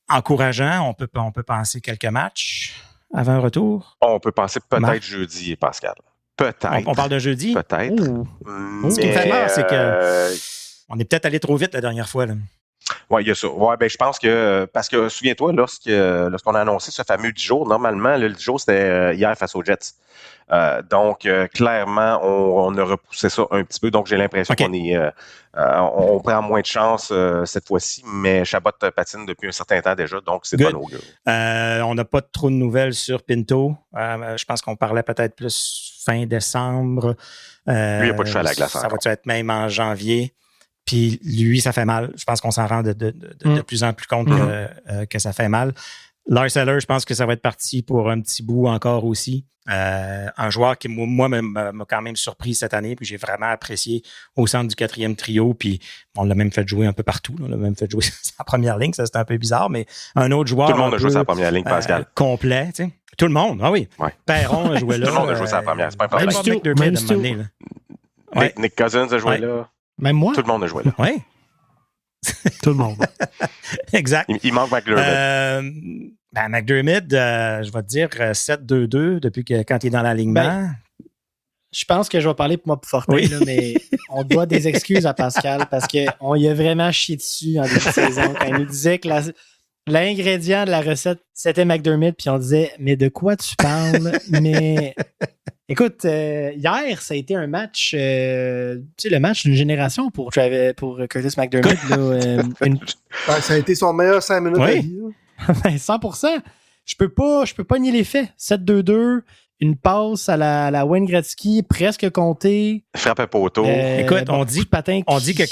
Speaker 2: encourageant. On peut penser quelques matchs avant un retour.
Speaker 1: On peut penser peut-être jeudi, Pascal. Peut-être.
Speaker 2: On parle de jeudi?
Speaker 1: Peut-être.
Speaker 2: Ce qui me fait peur, c'est que on est peut-être allé trop vite la dernière fois.
Speaker 1: Oui, il y a ça. Ouais, ben, je pense que, parce que souviens-toi, lorsqu'on a annoncé ce fameux 10 jours, normalement, le 10 jours, c'était hier face aux Jets. Donc, clairement, on a repoussé ça un petit peu. Donc, j'ai l'impression on prend moins de chance cette fois-ci, mais Chabot patine depuis un certain temps déjà, donc c'est pas augure.
Speaker 2: On n'a pas trop de nouvelles sur Pinto. Je pense qu'on parlait peut-être plus fin décembre.
Speaker 1: Lui, il n'y a pas de choix à la glace.
Speaker 2: Ça va-tu être même en janvier? Puis lui, ça fait mal. Je pense qu'on s'en rend de plus en plus compte que ça fait mal. Lars Eller, je pense que ça va être parti pour un petit bout encore aussi. Un joueur qui, moi, m'a quand même surpris cette année, puis j'ai vraiment apprécié au centre du 4e trio, puis on l'a même fait jouer un peu partout. On l'a même fait jouer sa première ligne, ça c'était un peu bizarre, mais un autre joueur...
Speaker 1: Tout le monde a joué sa première ligne, Pascal.
Speaker 2: Complet, tu sais. Tout le monde, ah oui. Ouais. Perron a joué là.
Speaker 1: Tout le monde a joué sa première, c'est pas un problème. Nick Cousins a joué là.
Speaker 3: Même moi?
Speaker 1: Tout le monde a joué là.
Speaker 2: Oui.
Speaker 3: Tout le monde.
Speaker 2: Exact.
Speaker 1: Il manque McDermott.
Speaker 2: McDermott, je vais te dire 7-2-2 depuis quand il est dans l'alignement.
Speaker 3: Je pense que je vais parler pour moi pour Fortin, là, mais on doit des excuses à Pascal parce qu'on y a vraiment chié dessus en début de saison quand il nous disait que l'ingrédient de la recette, c'était McDermott, puis on disait « Mais de quoi tu parles? » Mais écoute, hier, ça a été un match, tu sais, le match d'une génération pour Curtis McDermott. Là,
Speaker 5: ça a été son meilleur 5 minutes à vie.
Speaker 3: 100%. Je peux pas nier les faits. 7-2-2, une passe à la Wayne Gretzky, presque comptée.
Speaker 1: Frappe un poteau.
Speaker 2: Écoute, on dit que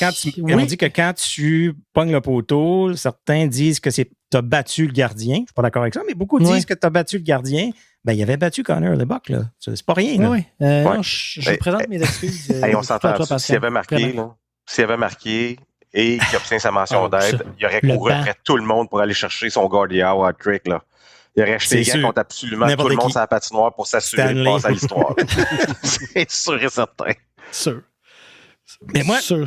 Speaker 2: quand tu pognes le poteau, certains disent que t'as battu le gardien. Je suis pas d'accord avec ça, mais beaucoup disent que t'as battu le gardien. Ben, il avait battu Connor Lebock, là. C'est pas rien, là.
Speaker 3: Non, je présente mes excuses.
Speaker 1: On s'entend. S'il avait marqué et qu'il obtient sa mention d'aide, il aurait couru après tout le monde pour aller chercher son Guardia ou Hat-trick, là. Il aurait acheté les gars contre absolument tout le monde sur la patinoire pour s'assurer de passer à l'histoire. C'est sûr et certain.
Speaker 3: Sûr.
Speaker 2: Mais moi,
Speaker 3: sûr.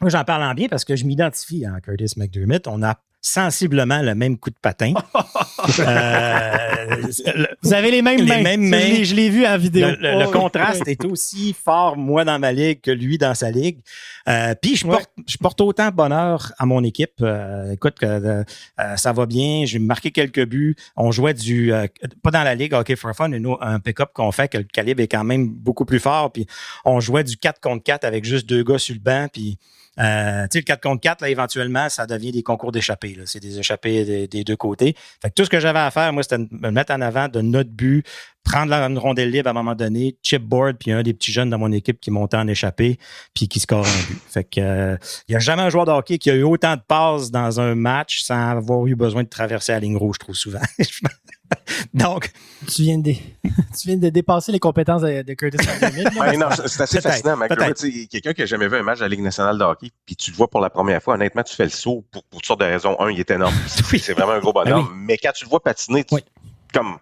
Speaker 2: Moi, j'en parle en bien parce que je m'identifie à Curtis McDermott. On a sensiblement le même coup de patin.
Speaker 3: Vous avez les mêmes mains. Je l'ai vu en vidéo.
Speaker 2: Le contraste est aussi fort, moi, dans ma ligue que lui dans sa ligue. Puis je porte autant bonheur à mon équipe. Écoute, ça va bien. J'ai marqué quelques buts. On jouait pas dans la ligue Hockey for Fun, un pick-up qu'on fait que le calibre est quand même beaucoup plus fort. Puis on jouait du 4 contre 4 avec juste 2 gars sur le banc. Puis tu sais, le 4 contre 4, là, éventuellement, ça devient des concours d'échappées. Là. C'est des échappées des deux côtés. Fait que tout ce que j'avais à faire, moi, c'était de me mettre en avant de notre but, prendre une rondelle libre à un moment donné, chipboard, puis un des petits jeunes dans mon équipe qui montait en échappée, puis qui score un but. Fait que il n'y a jamais un joueur de hockey qui a eu autant de passes dans un match sans avoir eu besoin de traverser la ligne rouge trop souvent. Donc,
Speaker 3: tu viens de dépasser les compétences de Curtis McDermott.
Speaker 1: Non, c'est assez fascinant. McDermott, quelqu'un qui n'a jamais vu un match de la Ligue nationale de hockey, puis tu le vois pour la première fois, honnêtement, tu fais le saut pour toutes sortes de raisons. Un, il est énorme. C'est vraiment un gros bonhomme. Mais quand tu le vois patiner, comme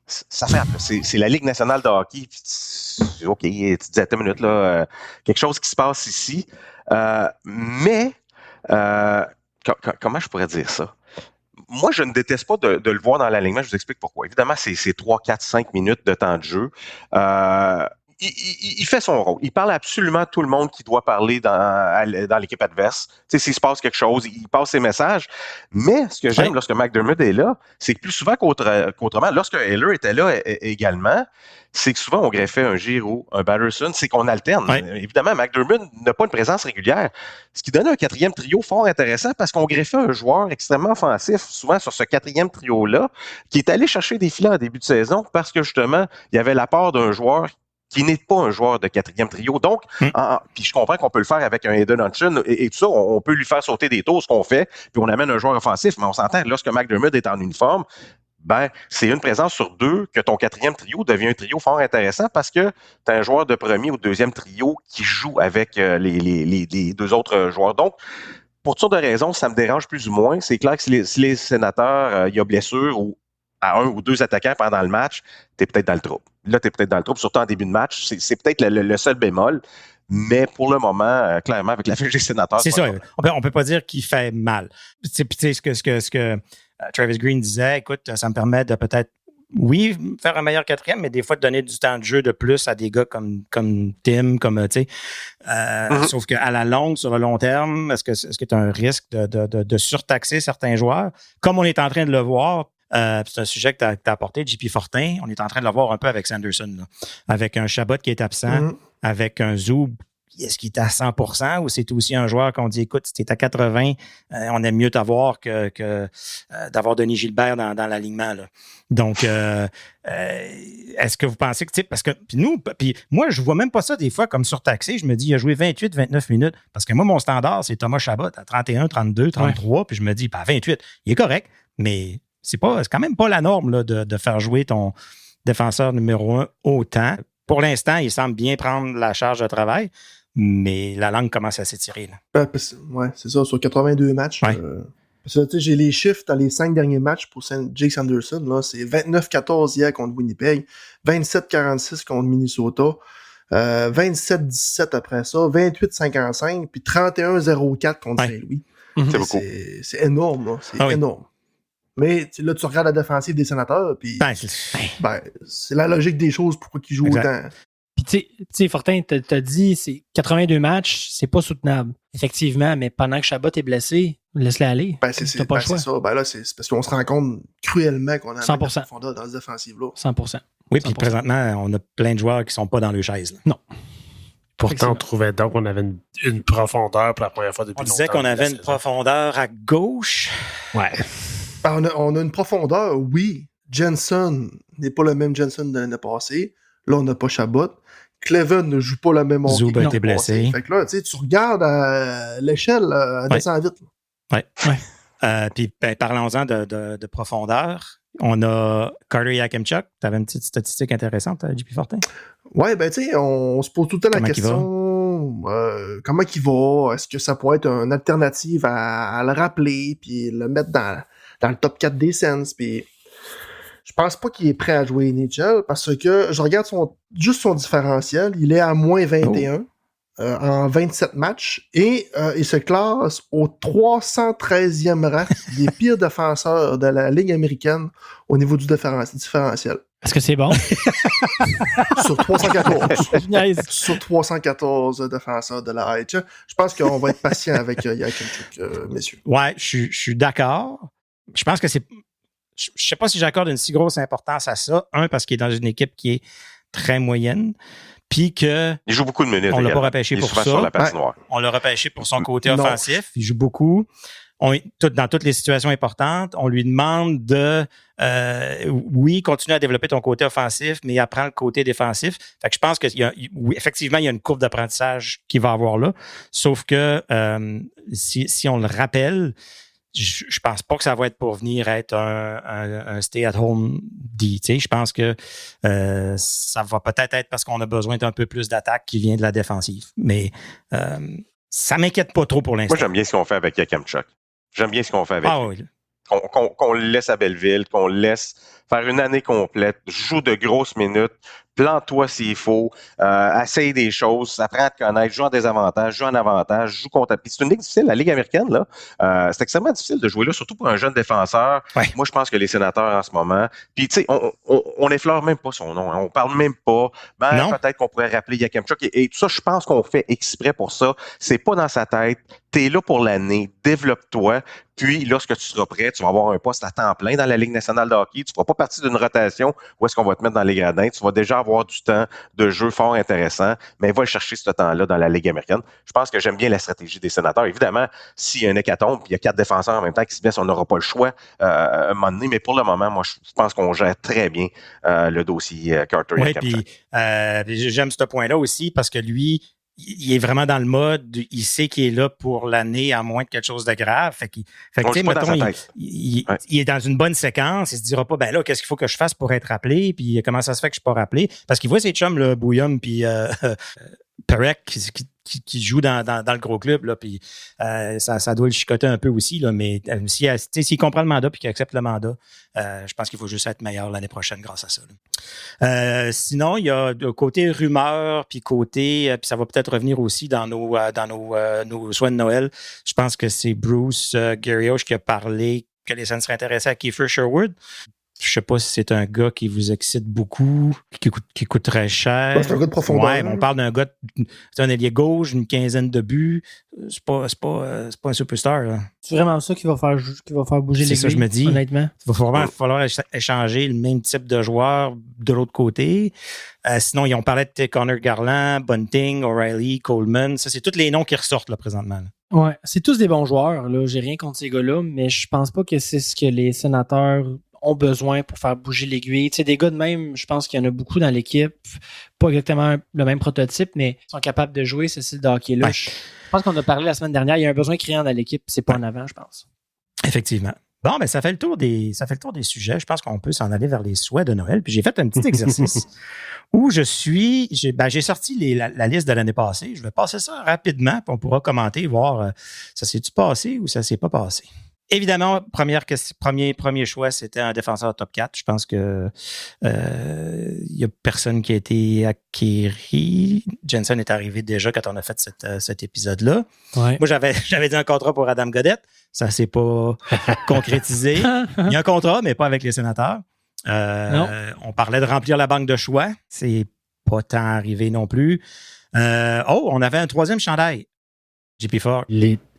Speaker 1: ça fait, c'est la Ligue nationale de hockey. Puis OK, tu te dis, attends une minute, là, quelque chose qui se passe ici. Mais comment je pourrais dire ça? Moi, je ne déteste pas de le voir dans l'alignement. Je vous explique pourquoi. Évidemment, c'est 3, 4, 5 minutes de temps de jeu. Il fait son rôle. Il parle absolument à tout le monde qui doit parler dans l'équipe adverse. Tu sais, s'il se passe quelque chose, il passe ses messages. Mais ce que j'aime lorsque McDermott est là, c'est que plus souvent qu'autrement, lorsque Heller était là également, c'est que souvent on greffait un Giroux, un Batterson, c'est qu'on alterne. Évidemment, McDermott n'a pas une présence régulière, ce qui donnait un quatrième trio fort intéressant parce qu'on greffait un joueur extrêmement offensif, souvent sur ce quatrième trio-là, qui est allé chercher des filets en début de saison parce que justement, il y avait l'apport d'un joueur qui n'est pas un joueur de quatrième trio. Donc, puis je comprends qu'on peut le faire avec un Hayden Hutchinson et tout ça, on peut lui faire sauter des tours, ce qu'on fait, puis on amène un joueur offensif, mais on s'entend que lorsque McDermott est en uniforme, c'est une présence sur deux que ton quatrième trio devient un trio fort intéressant parce que tu as un joueur de premier ou de deuxième trio qui joue avec les deux autres joueurs. Donc, pour toutes sortes de raisons, ça me dérange plus ou moins. C'est clair que si les Sénateurs, il y a blessure ou à un ou deux attaquants pendant le match, tu es peut-être dans le trouble. Là, tu es peut-être dans le trouble, surtout en début de match. C'est peut-être le seul bémol. Mais pour le moment, clairement, avec la fiche des Sénateurs...
Speaker 2: C'est ça. On peut pas dire qu'il fait mal. Tu sais, ce que Travis Green disait, écoute, ça me permet de peut-être, oui, faire un meilleur quatrième, mais des fois de donner du temps de jeu de plus à des gars comme Tim, comme, tu sais. Sauf qu'à la longue, sur le long terme, est-ce que tu as un risque de surtaxer certains joueurs? Comme on est en train de le voir, c'est un sujet que tu as apporté, JP Fortin. On est en train de le voir un peu avec Sanderson, là. Avec un Chabot qui est absent, avec un Zoub. Est-ce qu'il est à 100% ou c'est aussi un joueur qu'on dit, écoute, si tu es à 80, on aime mieux t'avoir que d'avoir Denis Gilbert dans l'alignement, là. Donc, est-ce que vous pensez que, parce que puis moi, je vois même pas ça des fois comme surtaxé. Je me dis, il a joué 28, 29 minutes. Parce que moi, mon standard, c'est Thomas Chabot à 31, 32, 33. Puis je me dis, 28, il est correct, mais c'est quand même pas la norme là, de faire jouer ton défenseur numéro 1 autant. Pour l'instant, il semble bien prendre la charge de travail, mais la langue commence à s'étirer.
Speaker 5: Ouais, c'est ça, sur 82 matchs. J'ai les chiffres dans les 5 derniers matchs pour Jake Sanderson. Là, c'est 29-14 hier contre Winnipeg, 27-46 contre Minnesota, 27-17 après ça, 28-55, puis 31-04 contre Saint-Louis.
Speaker 1: C'est beaucoup.
Speaker 5: C'est énorme, là. C'est énorme. Mais là, tu regardes la défensive des Sénateurs, puis c'est la logique des choses pourquoi ils jouent autant.
Speaker 3: Puis tu sais, Fortin, t'as dit, c'est 82 matchs, c'est pas soutenable. Effectivement, mais pendant que Chabot est blessé, laisse-le aller.
Speaker 5: T'as pas le choix. C'est ça. Là, c'est parce qu'on se rend compte cruellement qu'on a un profondeur dans cette défensive-là.
Speaker 3: 100%.
Speaker 2: Oui, puis présentement, on a plein de joueurs qui sont pas dans le chaise. Là.
Speaker 3: Non.
Speaker 4: Pourtant, on trouvait donc qu'on avait une profondeur pour la première fois depuis longtemps.
Speaker 2: On disait qu'on avait une profondeur à gauche.
Speaker 3: Ouais.
Speaker 5: On a une profondeur, oui. Jensen n'est pas le même Jensen de l'année passée. Là, on n'a pas Chabot. Cleven ne joue pas la même hockey.
Speaker 2: Zoub a été blessé.
Speaker 5: Fait que là, tu regardes l'échelle, elle descend vite.
Speaker 2: Puis parlons-en de profondeur. On a Carter Yakimchuk. Tu avais une petite statistique intéressante, JP Fortin?
Speaker 5: Ouais, tu sais, on se pose tout le temps la question comment il va? Est-ce que ça pourrait être une alternative à le rappeler puis le mettre dans le top 4 des Sens? Puis je pense pas qu'il est prêt à jouer NHL parce que je regarde juste son différentiel. Il est à moins 21 en 27 matchs et il se classe au 313e rang des pires défenseurs de la Ligue américaine au niveau du différentiel.
Speaker 3: Est-ce que c'est bon?
Speaker 5: Sur 314. Sur 314 défenseurs de la AHL. Je pense qu'on va être patient avec Yakimchuk, messieurs.
Speaker 2: Ouais, je suis d'accord. Je pense que c'est... Je sais pas si j'accorde une si grosse importance à ça. Un, parce qu'il est dans une équipe qui est très moyenne. Puis que...
Speaker 1: Il joue beaucoup de minutes.
Speaker 2: On l'a pas repêché pour ça.
Speaker 1: Sur la patinoire.
Speaker 2: On l'a repêché pour son côté offensif. Il joue beaucoup. Dans toutes les situations importantes, on lui demande de, continuer à développer ton côté offensif, mais apprends le côté défensif. Fait que je pense effectivement, il y a une courbe d'apprentissage qu'il va avoir là. Sauf que si on le rappelle, je pense pas que ça va être pour venir être un stay-at-home D. Je pense que ça va peut-être être parce qu'on a besoin d'un peu plus d'attaque qui vient de la défensive. Mais ça m'inquiète pas trop pour l'instant.
Speaker 1: Moi, j'aime bien ce qu'on fait avec Yakemchuk. J'aime bien ce qu'on fait avec lui.
Speaker 2: Oui.
Speaker 1: Qu'on le laisse à Belleville, qu'on le laisse faire une année complète, joue de grosses minutes, plante-toi s'il faut, essaye des choses, apprends à te connaître, joue en désavantage, joue en avantage, joue contre... Puis c'est une ligue difficile, la Ligue américaine, là. C'est extrêmement difficile de jouer là, surtout pour un jeune défenseur.
Speaker 2: Ouais.
Speaker 1: Moi, je pense que les Sénateurs en ce moment... Puis, tu sais, on effleure même pas son nom, hein, on parle même pas. Peut-être qu'on pourrait rappeler Yakemchuk. Et tout ça, je pense qu'on fait exprès pour ça. C'est pas dans sa tête. T'es là pour l'année, développe-toi. Puis, lorsque tu seras prêt, tu vas avoir un poste à temps plein dans la Ligue nationale de hockey. Tu ne feras pas partie d'une rotation où est-ce qu'on va te mettre dans les gradins. Tu vas déjà avoir du temps de jeu fort intéressant, mais va chercher ce temps-là dans la Ligue américaine. Je pense que j'aime bien la stratégie des Sénateurs. Évidemment, s'il y a un hécatombe, puis il y a 4 défenseurs en même temps qui se blessent, on n'aura pas le choix à un moment donné. Mais pour le moment, moi, je pense qu'on gère très bien le dossier Carter.
Speaker 2: Oui, puis j'aime ce point-là aussi parce que lui, il est vraiment dans le mode, il sait qu'il est là pour l'année à moins de quelque chose de grave. Fait que mettons, il est dans une bonne séquence. Il se dira pas, ben là, qu'est-ce qu'il faut que je fasse pour être appelé? Puis comment ça se fait que je suis pas rappelé? Parce qu'il voit ses chums, là, Bouillum puis Perec qui joue dans le gros club, là, puis ça doit le chicoter un peu aussi, là, mais s'il comprend le mandat puis qu'il accepte le mandat, je pense qu'il faut juste être meilleur l'année prochaine grâce à ça. Sinon, il y a de côté rumeur, puis côté, puis ça va peut-être revenir aussi dans nos soins de Noël. Je pense que c'est Bruce Garrioch qui a parlé que les Sens seraient intéressés à Kiefer Sherwood. Je sais pas si c'est un gars qui vous excite beaucoup, qui coûte très cher.
Speaker 5: C'est un gars de profondeur.
Speaker 2: Ouais, on parle d'un gars, c'est un ailier gauche, une quinzaine de buts. C'est pas un superstar. Là.
Speaker 3: C'est vraiment ça qui va faire bouger les
Speaker 2: C'est ça, je me dis.
Speaker 3: Honnêtement.
Speaker 2: Il va falloir échanger le même type de joueur de l'autre côté. Sinon, ils ont parlé de Connor Garland, Bunting, O'Reilly, Coleman. Ça, c'est tous les noms qui ressortent là, présentement. Là.
Speaker 3: Ouais, c'est tous des bons joueurs. Là. J'ai rien contre ces gars-là, mais je pense pas que c'est ce que les Sénateurs ont besoin pour faire bouger l'aiguille. Tu sais, des gars de même, je pense qu'il y en a beaucoup dans l'équipe. Pas exactement le même prototype, mais ils sont capables de jouer ce style de hockey-là. Ouais. Je pense qu'on a parlé la semaine dernière. Il y a un besoin criant dans l'équipe. C'est pas en avant, je pense.
Speaker 2: Effectivement. Bon, ben ça fait le tour des sujets. Je pense qu'on peut s'en aller vers les souhaits de Noël. Puis j'ai fait un petit exercice où j'ai sorti la liste de l'année passée. Je vais passer ça rapidement, puis on pourra commenter, voir ça s'est-tu passé ou ça s'est pas passé. Évidemment, premier choix, c'était un défenseur top 4. Je pense que il y a personne qui a été acquéri. Jensen est arrivé déjà quand on a fait cet épisode-là.
Speaker 3: Ouais.
Speaker 2: Moi, j'avais dit un contrat pour Adam Gaudette. Ça s'est pas concrétisé. Il y a un contrat, mais pas avec les Sénateurs. On parlait de remplir la banque de choix. C'est pas tant arrivé non plus. On avait un troisième chandail. JP Ford.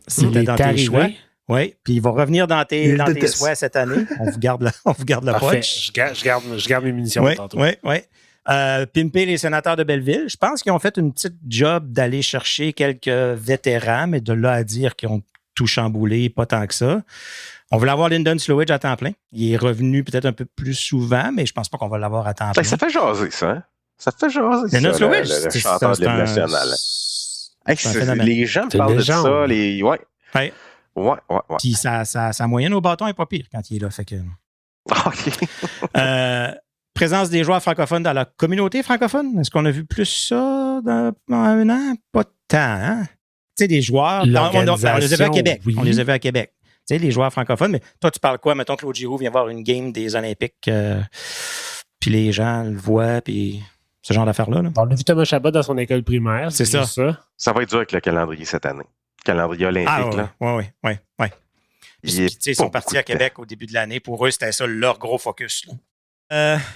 Speaker 2: C'était dans tes choix. Oui, puis il va revenir dans tes souhaits cette année. On vous garde la poche.
Speaker 4: Je garde mes munitions tantôt.
Speaker 2: Oui. Pimper les Sénateurs de Belleville. Je pense qu'ils ont fait une petite job d'aller chercher quelques vétérans, mais de là à dire qu'ils ont tout chamboulé, pas tant que ça. On voulait avoir Lyndon Slowidge à temps plein. Il est revenu peut-être un peu plus souvent, mais je pense pas qu'on va l'avoir à temps plein.
Speaker 1: Ça fait jaser, ça. Hein? Ça fait jaser,
Speaker 2: Lyndon Slowidge,
Speaker 1: le chanteur de l'hymne national. Les gens me parlent de ça. Ouais.
Speaker 2: Puis sa moyenne au bâton est pas pire quand il est là. Fait que...
Speaker 1: OK.
Speaker 2: Présence des joueurs francophones dans la communauté francophone. Est-ce qu'on a vu plus ça dans un an? Pas tant, hein? Tu sais, des joueurs... On les a vus à Québec. Oui. On les a vus à Québec. Tu sais, les joueurs francophones. Mais toi, tu parles quoi? Mettons que Claude Giroux vient voir une game des Olympiques, puis les gens le voient, puis ce genre d'affaires-là. Là.
Speaker 4: On a vu Thomas Chabot dans son école primaire.
Speaker 2: C'est ça.
Speaker 1: Ça va être dur avec le calendrier cette année. Calendrier olympique. Là.
Speaker 2: Oui. Ils sont partis à Québec au début de l'année. Pour eux, c'était ça leur gros focus. Là.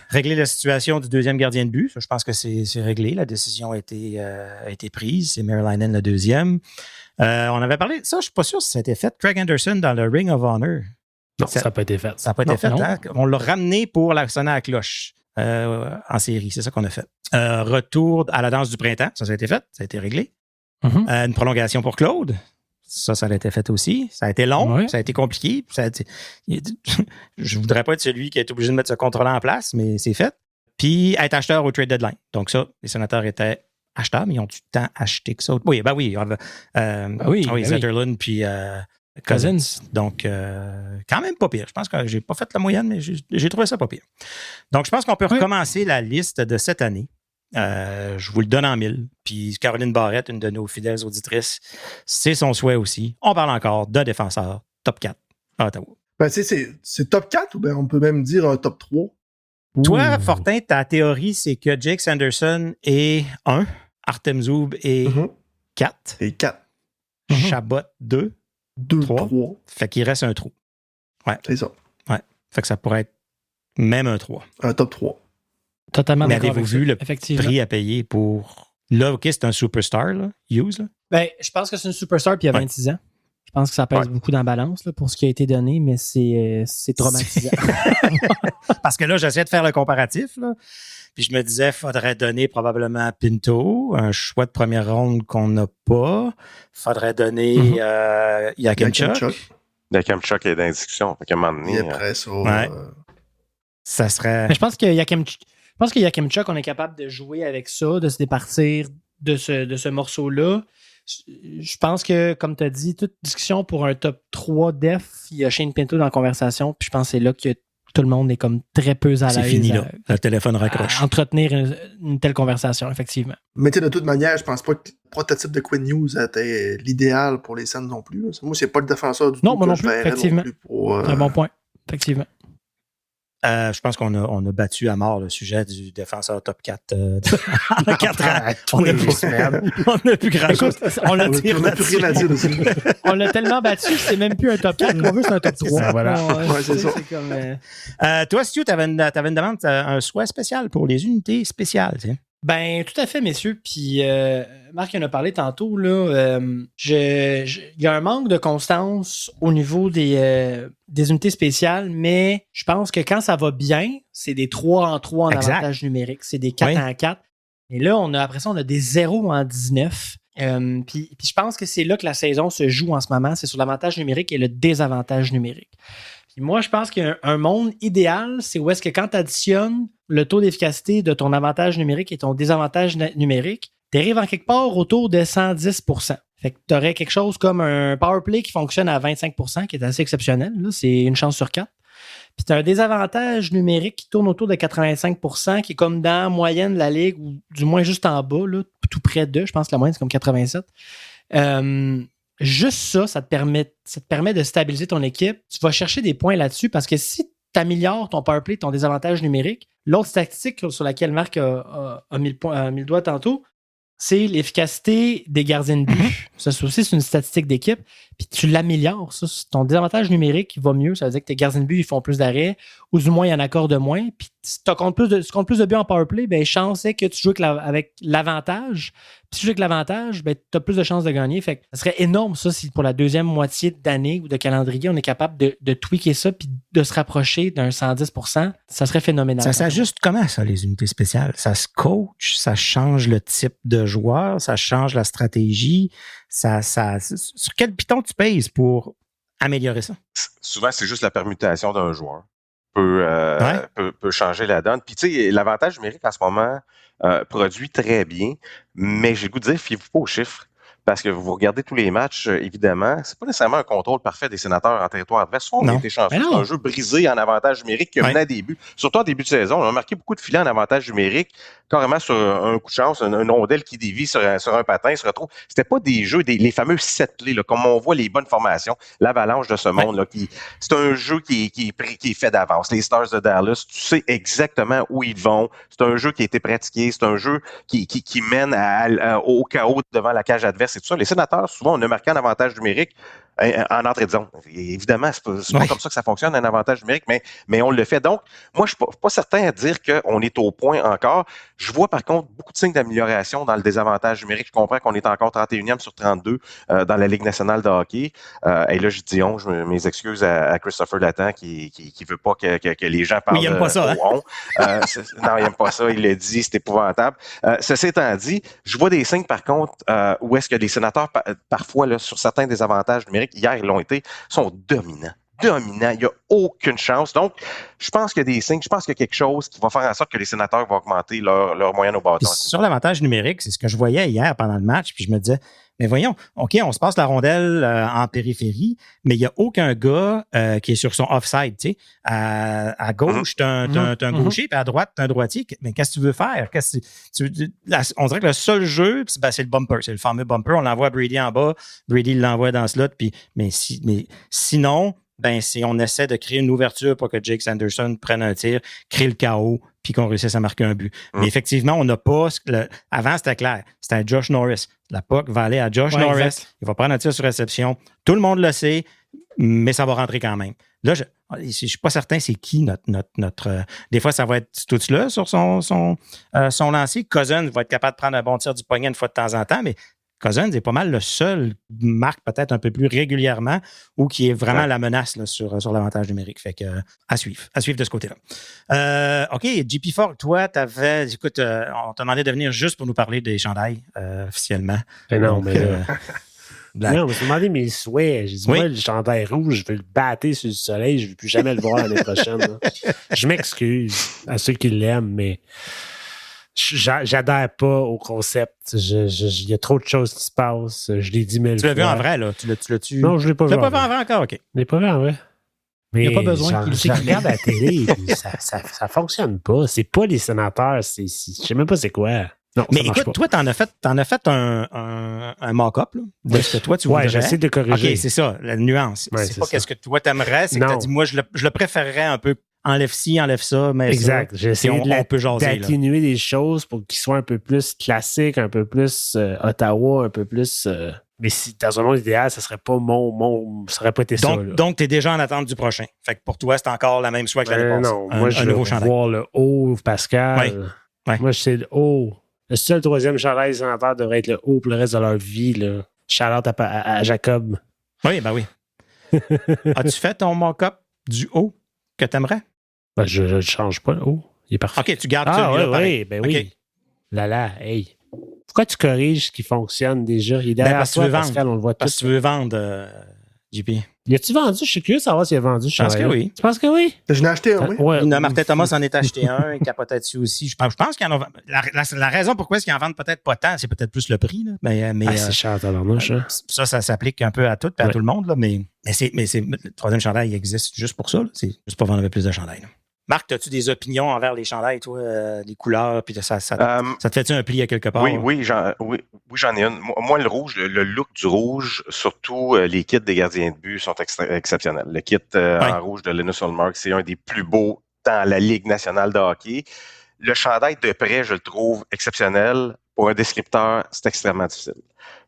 Speaker 2: Régler la situation du deuxième gardien de but. Ça, je pense que c'est réglé. La décision a été prise. C'est Merilainen le deuxième. On avait parlé, ça, je ne suis pas sûr si ça a été fait. Craig Anderson dans le Ring of Honor.
Speaker 4: Non, ça n'a pas été fait.
Speaker 2: Ça n'a pas été fait. Hein? On l'a ramené pour la sonner à la cloche en série. C'est ça qu'on a fait. Retour à la danse du printemps. Ça a été fait. Ça a été réglé. Mm-hmm. Une prolongation pour Claude. Ça a été fait aussi. Ça a été long, ça a été compliqué. Je ne voudrais pas être celui qui a été obligé de mettre ce contrat-là en place, mais c'est fait. Puis être acheteur au trade deadline. Donc ça, les Sénateurs étaient acheteurs, mais ils ont du temps acheté que ça. Oui. Zetterlund puis Cousins. Donc, quand même pas pire. Je pense que j'ai pas fait la moyenne, mais j'ai trouvé ça pas pire. Donc, je pense qu'on peut recommencer la liste de cette année. Je vous le donne en 1000. Puis Caroline Barrette, une de nos fidèles auditrices, c'est son souhait aussi. On parle encore de défenseurs top 4 à Ottawa.
Speaker 5: Ben, c'est top 4 ou ben on peut même dire un top 3?
Speaker 2: Toi, Fortin, ta théorie, c'est que Jake Sanderson est 1, Artem Zoub est 4.
Speaker 5: Et 4.
Speaker 2: Chabot 2.
Speaker 5: 2,
Speaker 2: 3.
Speaker 5: 3.
Speaker 2: Fait qu'il reste un trou. Ouais.
Speaker 5: C'est ça.
Speaker 2: Ouais. Fait que ça pourrait être même un 3.
Speaker 5: Un top 3.
Speaker 3: Totalement
Speaker 2: Mais
Speaker 3: d'accord.
Speaker 2: avez-vous vu le prix à payer pour... Là, OK, c'est un superstar, là, Hughes, là.
Speaker 3: Ben, je pense que c'est une superstar puis il y a 26 ans. Je pense que ça pèse beaucoup dans la balance là, pour ce qui a été donné, mais c'est traumatisant.
Speaker 2: Parce que là, j'essayais de faire le comparatif, là. Puis je me disais, il faudrait donner probablement à Pinto, un choix de première ronde qu'on n'a pas. Il faudrait donner Yakemchuk.
Speaker 1: Yakemchuk est dans la discussion. Fait qu'à un moment donné,
Speaker 5: Et après ça...
Speaker 2: Ça serait...
Speaker 3: Mais je pense que Yakemchuk, on est capable de jouer avec ça, de se départir de ce morceau-là. Je pense que, comme tu as dit, toute discussion pour un top 3 def, il y a Shane Pinto dans la conversation, puis je pense que c'est là que tout le monde est comme très peu à l'aise.
Speaker 2: C'est fini, là. Le téléphone raccroche.
Speaker 3: Entretenir une telle conversation, effectivement.
Speaker 5: Mais de toute manière, je pense pas que le prototype de Quinn Hughes était l'idéal pour les scènes non plus. Là. Moi, c'est pas le défenseur du tout.
Speaker 3: Non, moi non plus, effectivement. C'est un bon point, effectivement.
Speaker 2: Je pense qu'on a battu à mort le sujet du défenseur top 4 en 4 ans. On n'a plus grand-chose. On l'a plus rien à dire dessus.
Speaker 3: On l'a tellement battu que c'est même plus un top 4 qu'on veut, c'est un top 3.
Speaker 2: Ça, voilà.
Speaker 5: C'est ça.
Speaker 3: Comme,
Speaker 2: toi, Stu, tu avais une demande, un souhait spécial pour les unités spéciales. T'sais.
Speaker 3: Ben, tout à fait, messieurs. Puis, Marc en a parlé tantôt, là. Il y a un manque de constance au niveau des unités spéciales, mais je pense que quand ça va bien, c'est des 3 en 3 en avantage numérique. C'est des 4 en 4. Et là, après ça, on a des 0 en 19. Puis je pense que c'est là que la saison se joue en ce moment. C'est sur l'avantage numérique et le désavantage numérique. Puis moi, je pense qu'un monde idéal, c'est où est-ce que quand tu additionnes le taux d'efficacité de ton avantage numérique et ton désavantage numérique, tu arrives en quelque part autour de 110%. Fait que tu aurais quelque chose comme un power play qui fonctionne à 25%, qui est assez exceptionnel. Là, c'est une chance sur 4. Puis tu as un désavantage numérique qui tourne autour de 85%, qui est comme dans la moyenne de la ligue, ou du moins juste en bas, là, tout près de, je pense que la moyenne, c'est comme 87. Juste ça te permet de stabiliser ton équipe. Tu vas chercher des points là-dessus parce que si tu améliores ton powerplay, ton désavantage numérique, l'autre statistique sur laquelle Marc a mis le doigt tantôt, c'est l'efficacité des gardiens de but. Ça aussi, c'est une statistique d'équipe. Puis tu l'améliores. Ça, ton désavantage numérique va mieux. Ça veut dire que tes gardiens de but, ils font plus d'arrêts, ou du moins, ils en accordent moins. Puis si tu comptes plus de buts en powerplay, ben, chance est que tu joues avec l'avantage. Puis si tu joues avec l'avantage, ben, tu as plus de chances de gagner. Fait que ça serait énorme, ça, si pour la deuxième moitié d'année ou de calendrier, on est capable de tweaker ça puis de se rapprocher d'un 110%. Ça serait phénoménal.
Speaker 2: Ça s'ajuste comment, ça, les unités spéciales? Ça se coach, ça change le type de joueur, ça change la stratégie. Sur quel piton tu pèses pour améliorer ça?
Speaker 1: Souvent, c'est juste la permutation d'un joueur. Peut changer la donne. Puis, tu sais, l'avantage numérique en ce moment produit très bien, mais j'ai le goût de dire, fiez-vous pas aux chiffres. Parce que vous regardez tous les matchs, évidemment, c'est pas nécessairement un contrôle parfait des sénateurs en territoire adverse. Soit on a été chanceux, c'est un jeu brisé en avantage numérique qui a mené à des buts. Surtout en début de saison, on a marqué beaucoup de filets en avantage numérique, carrément sur un coup de chance, une rondelle qui dévie sur un patin, se retrouve. C'était pas des jeux, les fameux set plays, là, comme on voit les bonnes formations, l'avalanche de ce monde, là, c'est un jeu qui est fait d'avance. Les Stars de Dallas, tu sais exactement où ils vont. C'est un jeu qui a été pratiqué, c'est un jeu qui mène au chaos devant la cage adverse. C'est tout ça. Les sénateurs, souvent, on a marqué un avantage numérique en entrée de zone. Et évidemment, c'est pas comme ça que ça fonctionne, un avantage numérique, mais on le fait. Donc, moi, je suis pas certain à dire qu'on est au point encore. Je vois, par contre, beaucoup de signes d'amélioration dans le désavantage numérique. Je comprends qu'on est encore 31e sur 32 dans la Ligue nationale de hockey. Et là, je dis mes excuses à Christopher Lattan qui veut pas que les gens parlent.
Speaker 2: Oui, il aime pas ça.
Speaker 1: Non, il aime pas ça. Il l'a dit, c'est épouvantable. Ceci étant dit, je vois des signes, par contre, où est-ce que les sénateurs, parfois, là, sur certains désavantages numériques, hier, ils l'ont été, sont dominants. dominant. Il n'y a aucune chance. Donc, je pense qu'il y a des signes. Je pense qu'il y a quelque chose qui va faire en sorte que les sénateurs vont augmenter leur moyenne au bâton.
Speaker 2: Sur l'avantage numérique, c'est ce que je voyais hier pendant le match, puis je me disais, mais voyons, OK, on se passe la rondelle en périphérie, mais il n'y a aucun gars qui est sur son offside, tu sais. À gauche, tu as un gaucher, puis à droite, tu as un droitier. Mais qu'est-ce que tu veux faire? On dirait que le seul jeu, c'est le bumper. C'est le fameux bumper. On l'envoie à Brady en bas. Brady l'envoie dans le slot. Mais sinon, on essaie de créer une ouverture pour que Jake Sanderson prenne un tir, crée le chaos, puis qu'on réussisse à marquer un but. Mais effectivement, on n'a pas... Avant, c'était clair. C'était Josh Norris. La puck va aller à Josh Norris. Exact. Il va prendre un tir sur réception. Tout le monde le sait, mais ça va rentrer quand même. Là, je ne suis pas certain c'est qui notre des fois, ça va être tout là sur son lancer. Cousins va être capable de prendre un bon tir du poignet une fois de temps en temps, mais Cousins est pas mal le seul qui marque peut-être un peu plus régulièrement ou qui est vraiment la menace là, sur l'avantage numérique. Fait que à suivre de ce côté-là. OK, JP Fogg, toi, écoute, on t'a demandé de venir juste pour nous parler des chandails officiellement.
Speaker 4: Non, mais non, mais je me demandé mes souhaits. J'ai dit, moi, le chandail rouge, je veux le battre sur le soleil, je ne veux plus jamais le voir l'année prochaine. Je m'excuse à ceux qui l'aiment, mais j'adhère pas au concept. Il y a trop de choses qui se passent. Je l'ai dit 1000 fois.
Speaker 2: Tu l'as vu en vrai, là? Tu l'as-tu...
Speaker 4: Non, je l'ai pas vu.
Speaker 2: Tu l'as pas vu en vrai encore? OK.
Speaker 4: Je l'ai pas vu en vrai. Mais
Speaker 3: il n'y a pas besoin qu'il
Speaker 4: je regarde à la télé et ça fonctionne pas. C'est pas les sénateurs. Je sais même pas c'est quoi. Non,
Speaker 2: mais écoute, toi, t'en as fait un mock-up là, de ce que toi, tu voudrais.
Speaker 4: Ouais, j'essaie de corriger.
Speaker 2: OK, c'est ça, la nuance.
Speaker 4: Ouais,
Speaker 2: c'est pas qu'est-ce que toi, t'aimerais, c'est que t'as dit, moi, je le préférerais un peu enlève ci, enlève ça, mais
Speaker 4: exact. J'essaie d'atténuer
Speaker 2: des
Speaker 4: les choses pour qu'ils soient un peu plus classiques, un peu plus Ottawa, un peu plus... Mais si dans un monde idéal, ça serait pas ça serait pas été ça.
Speaker 2: Donc, tu es déjà en attente du prochain. Fait que pour toi, c'est encore la même choix que l'année passée.
Speaker 4: Non, moi, je veux voir le haut, Pascal.
Speaker 2: Ouais.
Speaker 4: Moi, c'est le haut. Le seul troisième chandail sénateur devrait être le haut pour le reste de leur vie. Là. Shout-out à Jacob.
Speaker 2: Oui, ben oui. As-tu fait ton mock-up du haut que tu aimerais?
Speaker 4: Ben, je ne change pas le haut. Il est parfait.
Speaker 2: OK, tu gardes celui-là pareil.
Speaker 4: Ben oui. Okay. Là, hey. Pourquoi tu corriges ce qui fonctionne déjà? Il est derrière toi, Pascal, on le voit tout.
Speaker 2: Parce que tu veux vendre, JP.
Speaker 4: Y a-tu vendu? Je suis curieux de savoir s'il a vendu.
Speaker 2: Je pense que oui.
Speaker 4: Tu penses que oui?
Speaker 5: Je n'ai acheté un, oui.
Speaker 2: Ouais. Martin Thomas en est acheté un, il capotait dessus aussi. Je pense qu'il y en a... La raison pourquoi est-ce qu'ils en vendent peut-être pas tant, c'est peut-être plus le prix. Là. Mais
Speaker 4: c'est cher, tabarnouche.
Speaker 2: Ça s'applique un peu à tout et à tout le monde. Là, mais le troisième chandail, il existe juste pour ça. Là. C'est juste pour vendre plus de chandails. Là. Marc, as-tu des opinions envers les chandails, toi, les couleurs, puis ça te fait-tu un pli à quelque part?
Speaker 1: Oui, j'en ai une. Moi, le rouge, le look du rouge, surtout les kits des gardiens de but sont exceptionnels. Le kit en rouge de Linus Ullmark, c'est un des plus beaux dans la Ligue nationale de hockey. Le chandail de près, je le trouve exceptionnel. Pour un descripteur, c'est extrêmement difficile.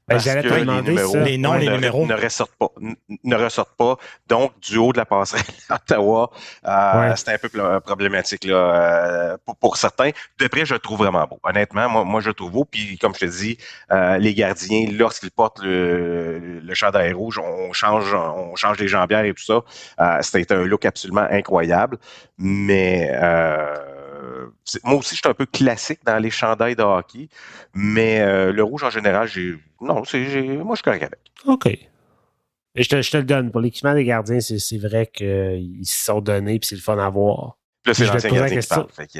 Speaker 1: Parce
Speaker 4: j'allais
Speaker 1: que
Speaker 4: te demander
Speaker 2: les numéros
Speaker 1: ne ressortent pas. Donc, du haut de la passerelle à Ottawa, c'est un peu problématique là, pour certains. De près, je le trouve vraiment beau. Honnêtement, moi je le trouve beau. Puis, comme je te dis, les gardiens, lorsqu'ils portent le chandail rouge, on change les jambières et tout ça. C'était un look absolument incroyable. Mais... moi aussi, je suis un peu classique dans les chandails de hockey, mais le rouge, en général, moi, je suis correct avec.
Speaker 4: OK. Et je te le donne. Pour l'équipement des gardiens, c'est vrai qu'ils se sont donnés et c'est le fun à voir.
Speaker 1: Là, c'est l'ancien gardien qui parle. Fait que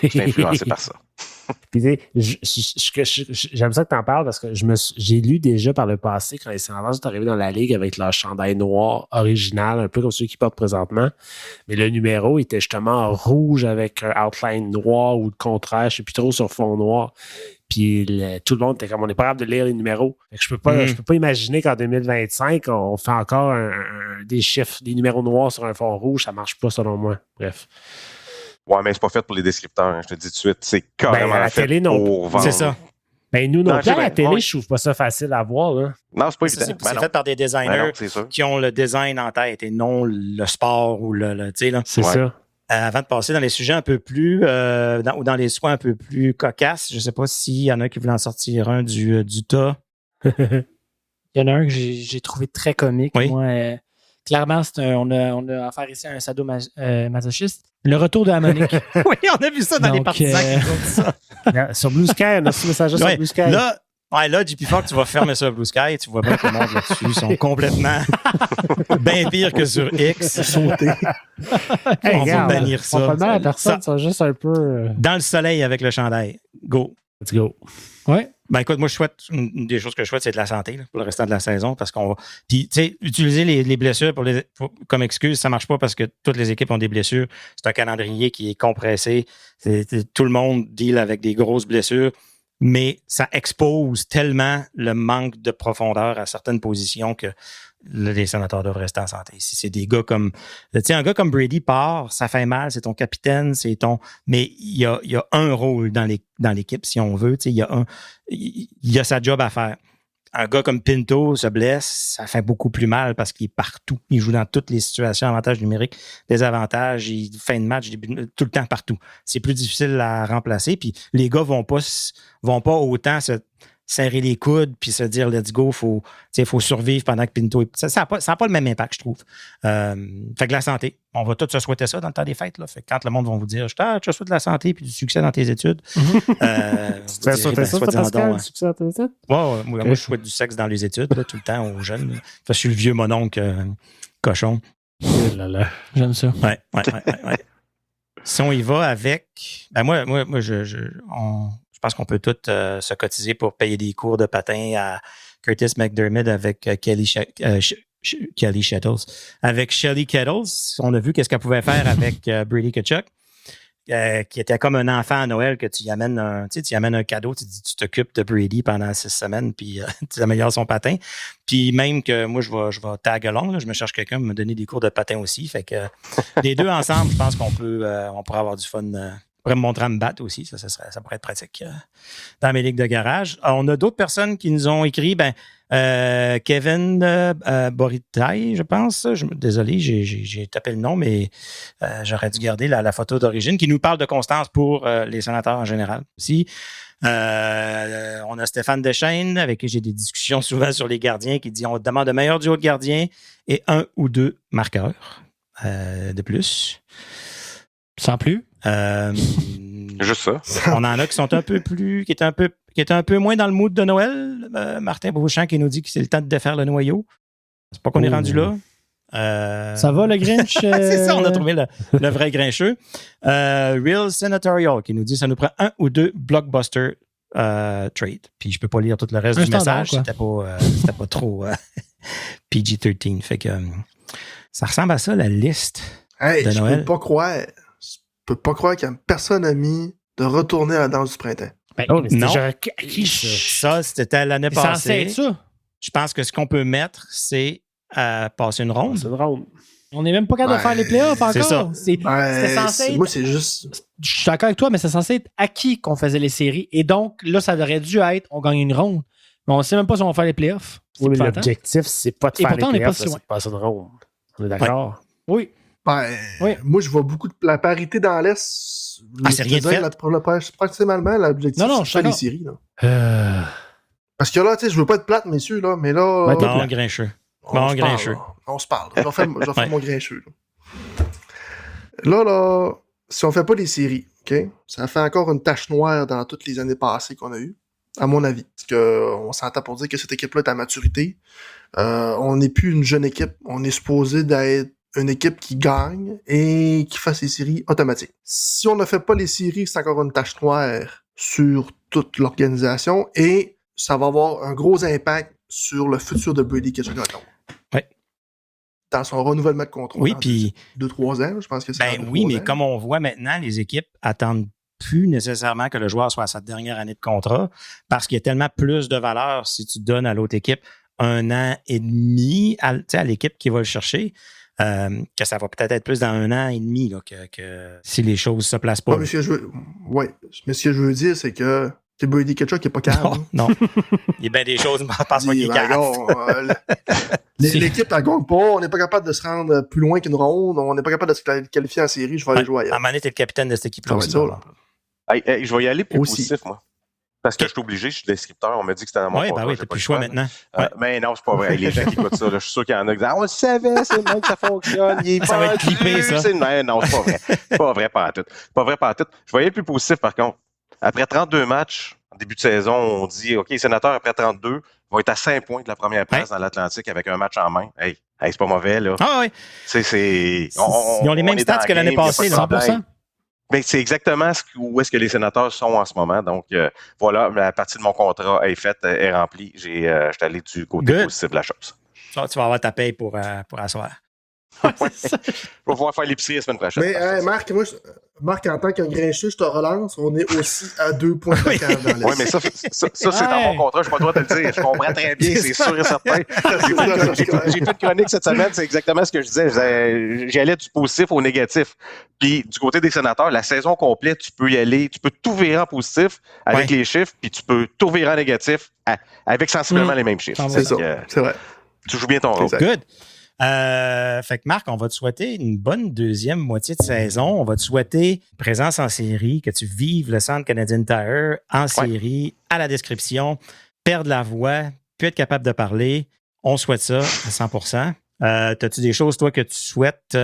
Speaker 1: je suis influencé par ça.
Speaker 4: Puis, j'aime ça que tu en parles parce que j'ai lu déjà par le passé quand les sénateurs sont arrivés dans la ligue avec leur chandail noir original, un peu comme ceux qui portent présentement. Mais le numéro était justement rouge avec un outline noir ou le contraire, je ne sais plus trop, sur fond noir. Puis tout le monde était comme, on n'est pas capable de lire les numéros. Fait que je peux pas imaginer qu'en 2025, on fait encore des chiffres, des numéros noirs sur un fond rouge. Ça marche pas, selon moi. Bref.
Speaker 1: Ouais, mais c'est pas fait pour les descripteurs, hein, je te dis tout de suite. C'est carrément fait pour vendre.
Speaker 2: C'est ça.
Speaker 4: Ben, nous, à la télé, je trouve pas ça facile à voir. Là.
Speaker 1: Non, c'est pas évident.
Speaker 2: C'est fait par des designers qui ont le design en tête et non le sport ou le tu sais, là.
Speaker 4: C'est ça.
Speaker 2: Avant de passer dans les sujets un peu plus, ou dans les soins un peu plus cocasses, je ne sais pas s'il y en a qui voulaient en sortir un du tas.
Speaker 3: Il y en a un que j'ai trouvé très comique.
Speaker 2: Oui.
Speaker 3: Moi, clairement, on a affaire ici à un sadomasochiste. Le retour de la Monique.
Speaker 2: Oui, on a vu ça dans les partisans qui ont dit ça.
Speaker 4: Sur Blue Sky, on a reçu le message sur Blue Sky.
Speaker 2: Là, Ouais, là, JP Fox, tu vas fermer ça Blue Sky, tu vois bien que le monde là-dessus, ils sont complètement bien pire que sur X.
Speaker 5: Sauter.
Speaker 2: On va bannir ça.
Speaker 4: On peut demander à personne, sont juste un peu...
Speaker 2: Dans le soleil avec le chandail. Go.
Speaker 4: Let's go.
Speaker 2: Ouais. Ben écoute, moi, je souhaite, une des choses que je souhaite, c'est de la santé là, pour le restant de la saison parce qu'on va. Puis, tu sais, utiliser les blessures comme excuse, ça marche pas parce que toutes les équipes ont des blessures. C'est un calendrier qui est compressé. Tout le monde deal avec des grosses blessures, mais ça expose tellement le manque de profondeur à certaines positions que les sénateurs doivent rester en santé. Si c'est des gars comme... Tu sais, un gars comme Brady part, ça fait mal, c'est ton capitaine, c'est ton... Mais il y a un rôle dans l'équipe, si on veut. Tu sais, il y a sa job à faire. Un gars comme Pinto se blesse, ça fait beaucoup plus mal parce qu'il est partout. Il joue dans toutes les situations, avantages numériques, désavantages, il fin de match, tout le temps partout. C'est plus difficile à remplacer. Puis les gars vont pas autant se serrer les coudes puis se dire let's go, faut survivre pendant que Pinto est... Ça n'a pas le même impact, je trouve. Fait que la santé, on va tous se souhaiter ça dans le temps des fêtes. Là. Fait que quand le monde va vous dire je te souhaite de la santé puis du succès dans tes études.
Speaker 4: Tu vas souhaiter ça, Pascal, du succès dans tes études?
Speaker 2: Moi, je souhaite du sexe dans les études là, tout le temps aux jeunes. Là. Je suis le vieux mononcle cochon.
Speaker 3: J'aime ça.
Speaker 2: Ouais. Si on y va avec... Ben moi je pense qu'on peut tous se cotiser pour payer des cours de patin à Curtis McDermott avec Kelly Shettles. Avec Shelly Kettles, on a vu qu'est-ce qu'elle pouvait faire avec Brady Tkachuk, qui était comme un enfant à Noël que tu y amènes un cadeau, tu t'occupes de Brady pendant 6 semaines, puis tu améliores son patin. Puis même que moi, je vais tag along, là, je me cherche quelqu'un pour me donner des cours de patin aussi. Fait que les deux ensemble, je pense qu'on pourrait avoir du fun. On pourrait me montrer à me battre aussi. Ça pourrait être pratique dans mes ligues de garage. Alors, on a d'autres personnes qui nous ont écrit. Kevin Boritaille, je pense. Désolé, j'ai tapé le nom, mais j'aurais dû garder la photo d'origine qui nous parle de constance pour les sénateurs en général aussi. On a Stéphane Deschênes, avec qui j'ai des discussions souvent sur les gardiens, qui dit on demande de meilleur duo de gardiens et 1 ou 2 marqueurs de plus.
Speaker 3: Sans plus.
Speaker 1: Juste ça.
Speaker 2: On en a qui sont un peu plus, qui étaient un peu moins dans le mood de Noël. Martin Beauchamp qui nous dit que c'est le temps de défaire le noyau. C'est pas qu'on est rendu là.
Speaker 3: Ça va le Grinch?
Speaker 2: C'est ça, on a trouvé le vrai grincheux. Real Senatorial qui nous dit ça nous prend 1 ou 2 blockbuster trade. Puis je peux pas lire tout le reste du message. C'était pas trop PG-13. Fait que ça ressemble à ça, la liste de Noël.
Speaker 5: Je peux pas croire qu'il y a personne n'a mis de retourner à la danse du printemps.
Speaker 2: Non. Ça, c'était l'année passée.
Speaker 3: Ça.
Speaker 2: Je pense que ce qu'on peut mettre, c'est passer une ronde.
Speaker 3: On n'est même pas capable de faire les playoffs encore.
Speaker 2: C'est ça.
Speaker 3: C'était censé être...
Speaker 5: Moi, c'est juste...
Speaker 3: Je suis d'accord avec toi, mais c'est censé être acquis qu'on faisait les séries. Et donc, là, ça aurait dû être on gagne une ronde. Mais on ne sait même pas si on va faire les playoffs.
Speaker 4: Oui, mais l'objectif, c'est pas de faire les playoffs, c'est de passer une ronde. On est d'accord?
Speaker 3: Oui.
Speaker 5: Oui. Moi, je vois beaucoup de la parité dans l'Est.
Speaker 2: C'est rien de fait.
Speaker 5: Pour le principalement, l'objectif, c'est de faire les séries. Là. Parce que là, tu sais, je veux pas être plate, messieurs, là, mais là...
Speaker 2: Non, grincheux.
Speaker 5: On se parle. Je vais faire mon grincheux. Là, si on fait pas les séries, OK, ça fait encore une tache noire dans toutes les années passées qu'on a eues, à mon avis. Parce qu'on s'entend pour dire que cette équipe-là est à maturité. On n'est plus une jeune équipe. On est supposé d'être une équipe qui gagne et qui fasse les séries automatiques. Si on ne fait pas les séries, c'est encore une tache noire sur toute l'organisation et ça va avoir un gros impact sur le futur de Brady Tkachuk.
Speaker 2: Oui.
Speaker 5: Dans son renouvellement de contrat.
Speaker 2: Oui, puis
Speaker 5: 2-3 ans, je pense que c'est.
Speaker 2: Oui, mais comme on voit maintenant, les équipes attendent plus nécessairement que le joueur soit à sa dernière année de contrat parce qu'il y a tellement plus de valeur si tu donnes à l'autre équipe 1 an et demi à l'équipe qui va le chercher. Que ça va peut-être être plus dans 1 an et demi là, que si les choses se placent pas.
Speaker 5: Mais ce que je veux dire, c'est que Brady Tkachuk qui n'est pas calme.
Speaker 2: Non. Il y a bien des choses, je pense pas qu'il est calme.
Speaker 5: L'équipe, elle gagne pas. On n'est pas capable de se rendre plus loin qu'une ronde. On n'est pas capable de se qualifier en série. Je vais aller jouer ailleurs.
Speaker 2: À un moment donné, t'es le capitaine de cette équipe-là aussi.
Speaker 1: Je vais y aller plus positif, moi. Parce que je suis obligé, je suis descripteur, on m'a dit que c'était dans mon contrat.
Speaker 2: Oui, t'as plus le choix maintenant.
Speaker 1: Mais non, c'est pas vrai. Les gens qui écoutent ça, là, je suis sûr qu'il y en a qui disent on le savait, c'est le même que ça fonctionne. Ça va être clippé, ça. Non, c'est pas vrai. Pas vrai, pas en tout. Je vais y aller plus positif, par contre. Après 32 matchs, En début de saison, on dit, OK, les Sénateurs, après 32, vont être à 5 points de la première place dans l'Atlantique avec un match en main. Hey, c'est pas mauvais, là.
Speaker 2: Ah oui.
Speaker 1: Ils
Speaker 2: ont les mêmes stats que l'année passée,
Speaker 3: 100%.
Speaker 1: Ben, c'est exactement où est-ce que les Sénateurs sont en ce moment. Donc, voilà, la partie de mon contrat est faite, est remplie. Je suis allé du côté positif de la chose.
Speaker 2: Ça, tu vas avoir ta paye pour asseoir.
Speaker 1: Ouais. Je vais pouvoir faire l'épicerie la semaine prochaine.
Speaker 5: Mais Marc, en tant qu'un grincheux, je te relance. On est aussi à 2 points de cave dans l'Est.
Speaker 1: Oui, mais ça c'est dans mon contrat. Je n'ai pas le droit de le dire. Je comprends très bien, c'est sûr et certain. J'ai fait une chronique cette semaine, c'est exactement ce que je disais. J'allais du positif au négatif. Puis du côté des Sénateurs, la saison complète, tu peux y aller. Tu peux tout virer en positif avec les chiffres, puis tu peux tout virer en négatif avec sensiblement les mêmes chiffres.
Speaker 5: C'est ça, c'est vrai.
Speaker 1: Tu joues bien ton rôle.
Speaker 2: Good. Fait que Marc, on va te souhaiter une bonne deuxième moitié de saison. On va te souhaiter présence en série, que tu vives le Centre Canadian Tire en série, à la description, perdre la voix, puis être capable de parler. On souhaite ça à 100%. T'as-tu des choses, toi, que tu souhaites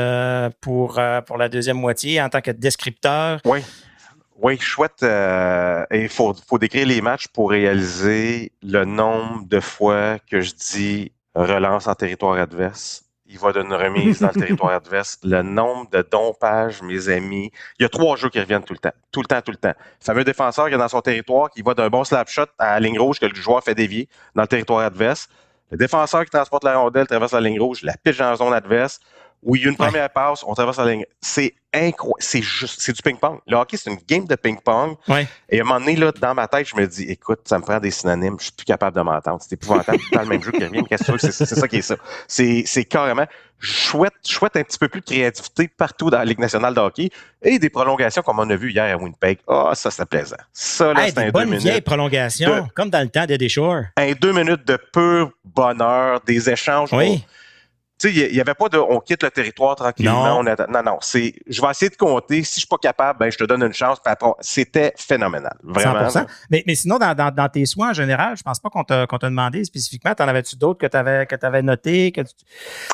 Speaker 2: pour la deuxième moitié en tant que descripteur?
Speaker 1: Oui, je souhaite. Il faut décrire les matchs pour réaliser le nombre de fois que je dis relance en territoire adverse. Il va d'une remise dans le territoire adverse. Le nombre de dompages, mes amis. Il y a 3 jeux qui reviennent tout le temps. Tout le temps. Le fameux défenseur qui est dans son territoire, qui va d'un bon slap shot à la ligne rouge que le joueur fait dévier dans le territoire adverse. Le défenseur qui transporte la rondelle traverse la ligne rouge, la pitch dans la zone adverse. Où il y a une première passe, on traverse la ligne. C'est incroyable. C'est du ping-pong. Le hockey, c'est une game de ping-pong.
Speaker 2: Ouais.
Speaker 1: Et à un moment donné, là, dans ma tête, je me dis, écoute, ça me prend des synonymes. Je suis plus capable de m'entendre. C'est épouvantable. Tout dans le même jeu qui revient. Mais qu'est-ce que tu veux? C'est ça qui est ça. C'est carrément. Je souhaite un petit peu plus de créativité partout dans la Ligue nationale de hockey et des prolongations comme on a vu hier à Winnipeg. Ça, c'était plaisant. Ça, là, c'était un 2 minutes.
Speaker 2: Vieille prolongation, comme dans le temps d'Eddie Shore.
Speaker 1: Un 2 minutes de pur bonheur, des échanges.
Speaker 2: Oui.
Speaker 1: Tu sais, il n'y avait pas de on quitte le territoire tranquillement. Non. Je vais essayer de compter. Si je suis pas capable, je te donne une chance. C'était phénoménal. Vraiment.
Speaker 2: 100%. Mais sinon, dans tes soins en général, je pense pas qu'on t'a demandé spécifiquement. T'en avais-tu d'autres que t'avais noté, que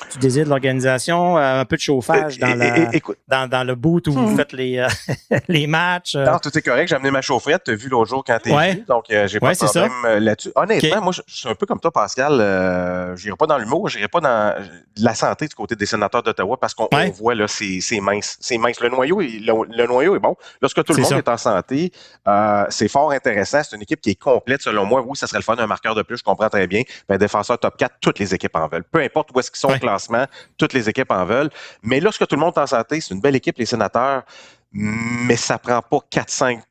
Speaker 2: tu désires de l'organisation, un peu de chauffage dans le boot où vous faites les matchs?
Speaker 1: Non, tout est correct. J'ai amené ma chaufferette. Tu as vu l'autre jour quand t'es venu. Donc, j'ai pas de problème là-dessus. Honnêtement, moi, je suis un peu comme toi, Pascal. J'irai pas dans l'humour. J'irai pas dans la santé du côté des Sénateurs d'Ottawa parce qu'on voit là, c'est mince. C'est mince. Le noyau est bon. Lorsque tout le monde est en santé, c'est fort intéressant. C'est une équipe qui est complète, selon moi. Oui, ça serait le fun d'un marqueur de plus, je comprends très bien. Un défenseur top 4, toutes les équipes en veulent. Peu importe où est-ce qu'ils sont au classement, toutes les équipes en veulent. Mais lorsque tout le monde est en santé, c'est une belle équipe, les Sénateurs, mais ça prend pas 4-5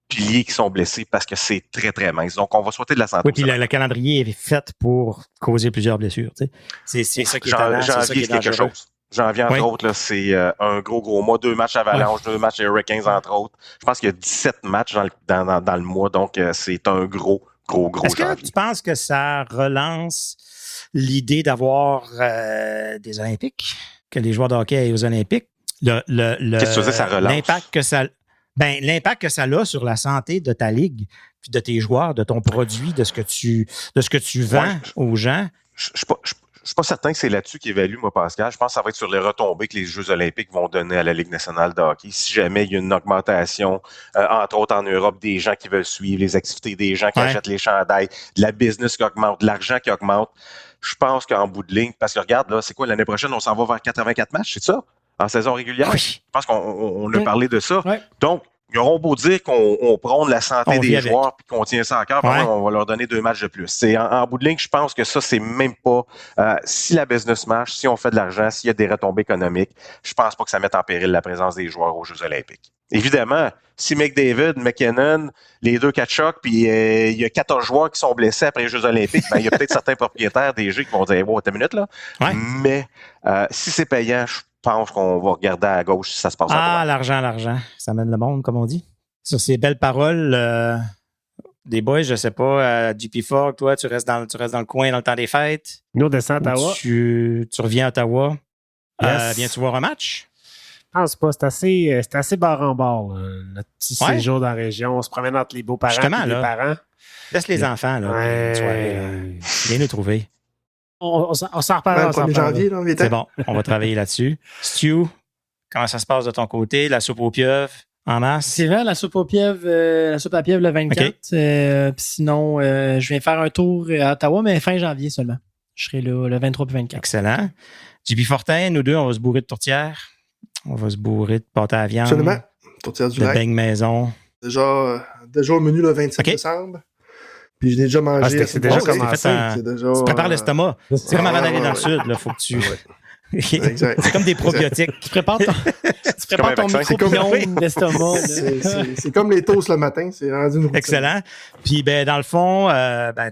Speaker 1: piliers qui sont blessés parce que c'est très, très mince. Donc, on va souhaiter de la santé.
Speaker 2: Oui, puis le calendrier est fait pour causer plusieurs blessures. Tu sais. C'est ça qui est talent, c'est ça qui est quelque chose.
Speaker 1: Janvier, entre autres, là, c'est un gros mois. 2 matchs Avalanche, 2 matchs Hurricanes, entre autres. Je pense qu'il y a 17 matchs dans le mois. Donc, c'est un gros
Speaker 2: Est-ce que tu penses que ça relance l'idée d'avoir des Olympiques, que les joueurs de hockey aillent aux Olympiques?
Speaker 1: Qu'est-ce que tu veux dire, ça relance?
Speaker 2: L'impact que ça a sur la santé de ta ligue, puis de tes joueurs, de ton produit, de ce que tu vends aux gens.
Speaker 1: Je suis pas certain que c'est là-dessus qu'évalue, moi, Pascal. Je pense que ça va être sur les retombées que les Jeux olympiques vont donner à la Ligue nationale de hockey. Si jamais il y a une augmentation, entre autres en Europe, des gens qui veulent suivre les activités, des gens qui achètent les chandails, de la business qui augmente, de l'argent qui augmente, je pense qu'en bout de ligne, parce que regarde, là, c'est quoi, l'année prochaine, on s'en va vers 84 matchs, c'est ça? En saison régulière. Oui. Je pense qu'on a parlé de ça. Oui. Donc, ils auront beau dire qu'on prône la santé des joueurs et qu'on tient ça à cœur, on va leur donner 2 matchs de plus. C'est en bout de ligne, je pense que ça, c'est même pas... si la business marche, si on fait de l'argent, s'il y a des retombées économiques, je pense pas que ça mette en péril la présence des joueurs aux Jeux olympiques. Évidemment, si McDavid, McKinnon, les deux Tkachuk, puis il y a 14 joueurs qui sont blessés après les Jeux olympiques, il y a peut-être certains propriétaires des Jeux qui vont dire « Wow, t'as une minute, là? » Mais si c'est payant, je pense qu'on va regarder à gauche si ça se passe à droite.
Speaker 2: L'argent. Ça mène le monde, comme on dit. Sur ces belles paroles, des boys, je sais pas, JP Fogg, toi, tu restes dans le coin dans le temps des fêtes.
Speaker 4: Nous, on descend à Ottawa.
Speaker 2: Tu reviens à Ottawa.
Speaker 4: Yes.
Speaker 2: Viens-tu voir un match?
Speaker 4: Je pense pas. C'est assez barre en barre, notre petit séjour dans la région. On se promène entre les beaux-parents et les parents.
Speaker 2: Laisse les enfants, là. Viens nous trouver.
Speaker 4: On s'en reparle.
Speaker 5: Le 1er janvier, là,
Speaker 2: c'est bon, on va travailler là-dessus. Stu, comment ça se passe de ton côté? La soupe aux pieuvres? En masse.
Speaker 3: C'est vrai, la soupe à pieuvre le 24.
Speaker 2: Okay.
Speaker 3: Puis sinon, je viens faire un tour à Ottawa, mais fin janvier seulement. Je serai là le 23 et 24.
Speaker 2: Excellent. JP Fortin, nous deux, on va se bourrer de tourtière. On va se bourrer de pâte à viande.
Speaker 5: Absolument. Tourtière du
Speaker 2: de
Speaker 5: lac.
Speaker 2: beignes maison.
Speaker 5: Déjà au menu le 27 décembre. Puis je l'ai déjà mangé.
Speaker 4: C'est déjà commencé.
Speaker 2: Tu prépares l'estomac. C'est comme avant d'aller dans le sud. Il faut que tu...
Speaker 5: Exact.
Speaker 2: C'est comme des probiotiques.
Speaker 3: Tu prépares ton microbiome d'estomac.
Speaker 5: C'est comme les toasts le matin. C'est rendu une routine.
Speaker 2: Excellent. Puis, dans le fond,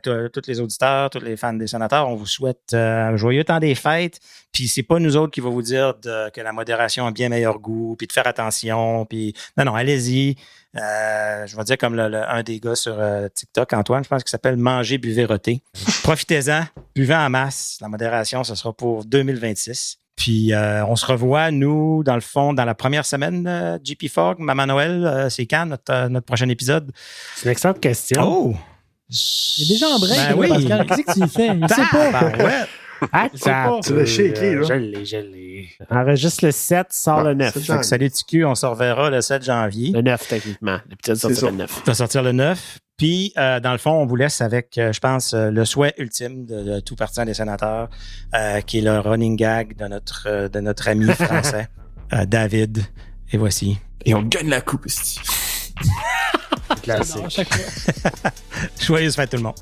Speaker 2: tous les auditeurs, tous les fans des sénateurs, on vous souhaite un joyeux temps des fêtes. Puis, c'est pas nous autres qui va vous dire que la modération a bien meilleur goût, puis de faire attention. Puis, non, allez-y. Je vais dire comme un des gars sur TikTok, Antoine, je pense qu'il s'appelle Manger, buvez, roter. Profitez-en, buvez en masse. La modération, ce sera pour 2026. Puis on se revoit, nous, dans le fond, dans la première semaine, JP Fogg, Maman Noël, c'est quand notre prochain épisode?
Speaker 4: C'est une excellente question.
Speaker 2: Oh!
Speaker 3: Il est déjà en break,
Speaker 2: oui.
Speaker 3: Pascal. Qu'est-ce que tu y fais? Il sait pas.
Speaker 2: Ouais.
Speaker 4: Attends,
Speaker 5: tu l'as shaké, là.
Speaker 4: Je l'ai. Enregistre le 7, sort le 9.
Speaker 2: Fait que salut TQ, on se reverra le 7 janvier.
Speaker 4: Le 9, techniquement. L'épisode sortira le 9.
Speaker 2: Ça va sortir le 9. Puis, dans le fond, on vous laisse avec, je pense, le souhait ultime de tout partisan des sénateurs, qui est le running gag de notre ami français, David. Et voici.
Speaker 6: Et on gagne la coupe, ici.
Speaker 4: Classique.
Speaker 2: Joyeuse fête tout le monde.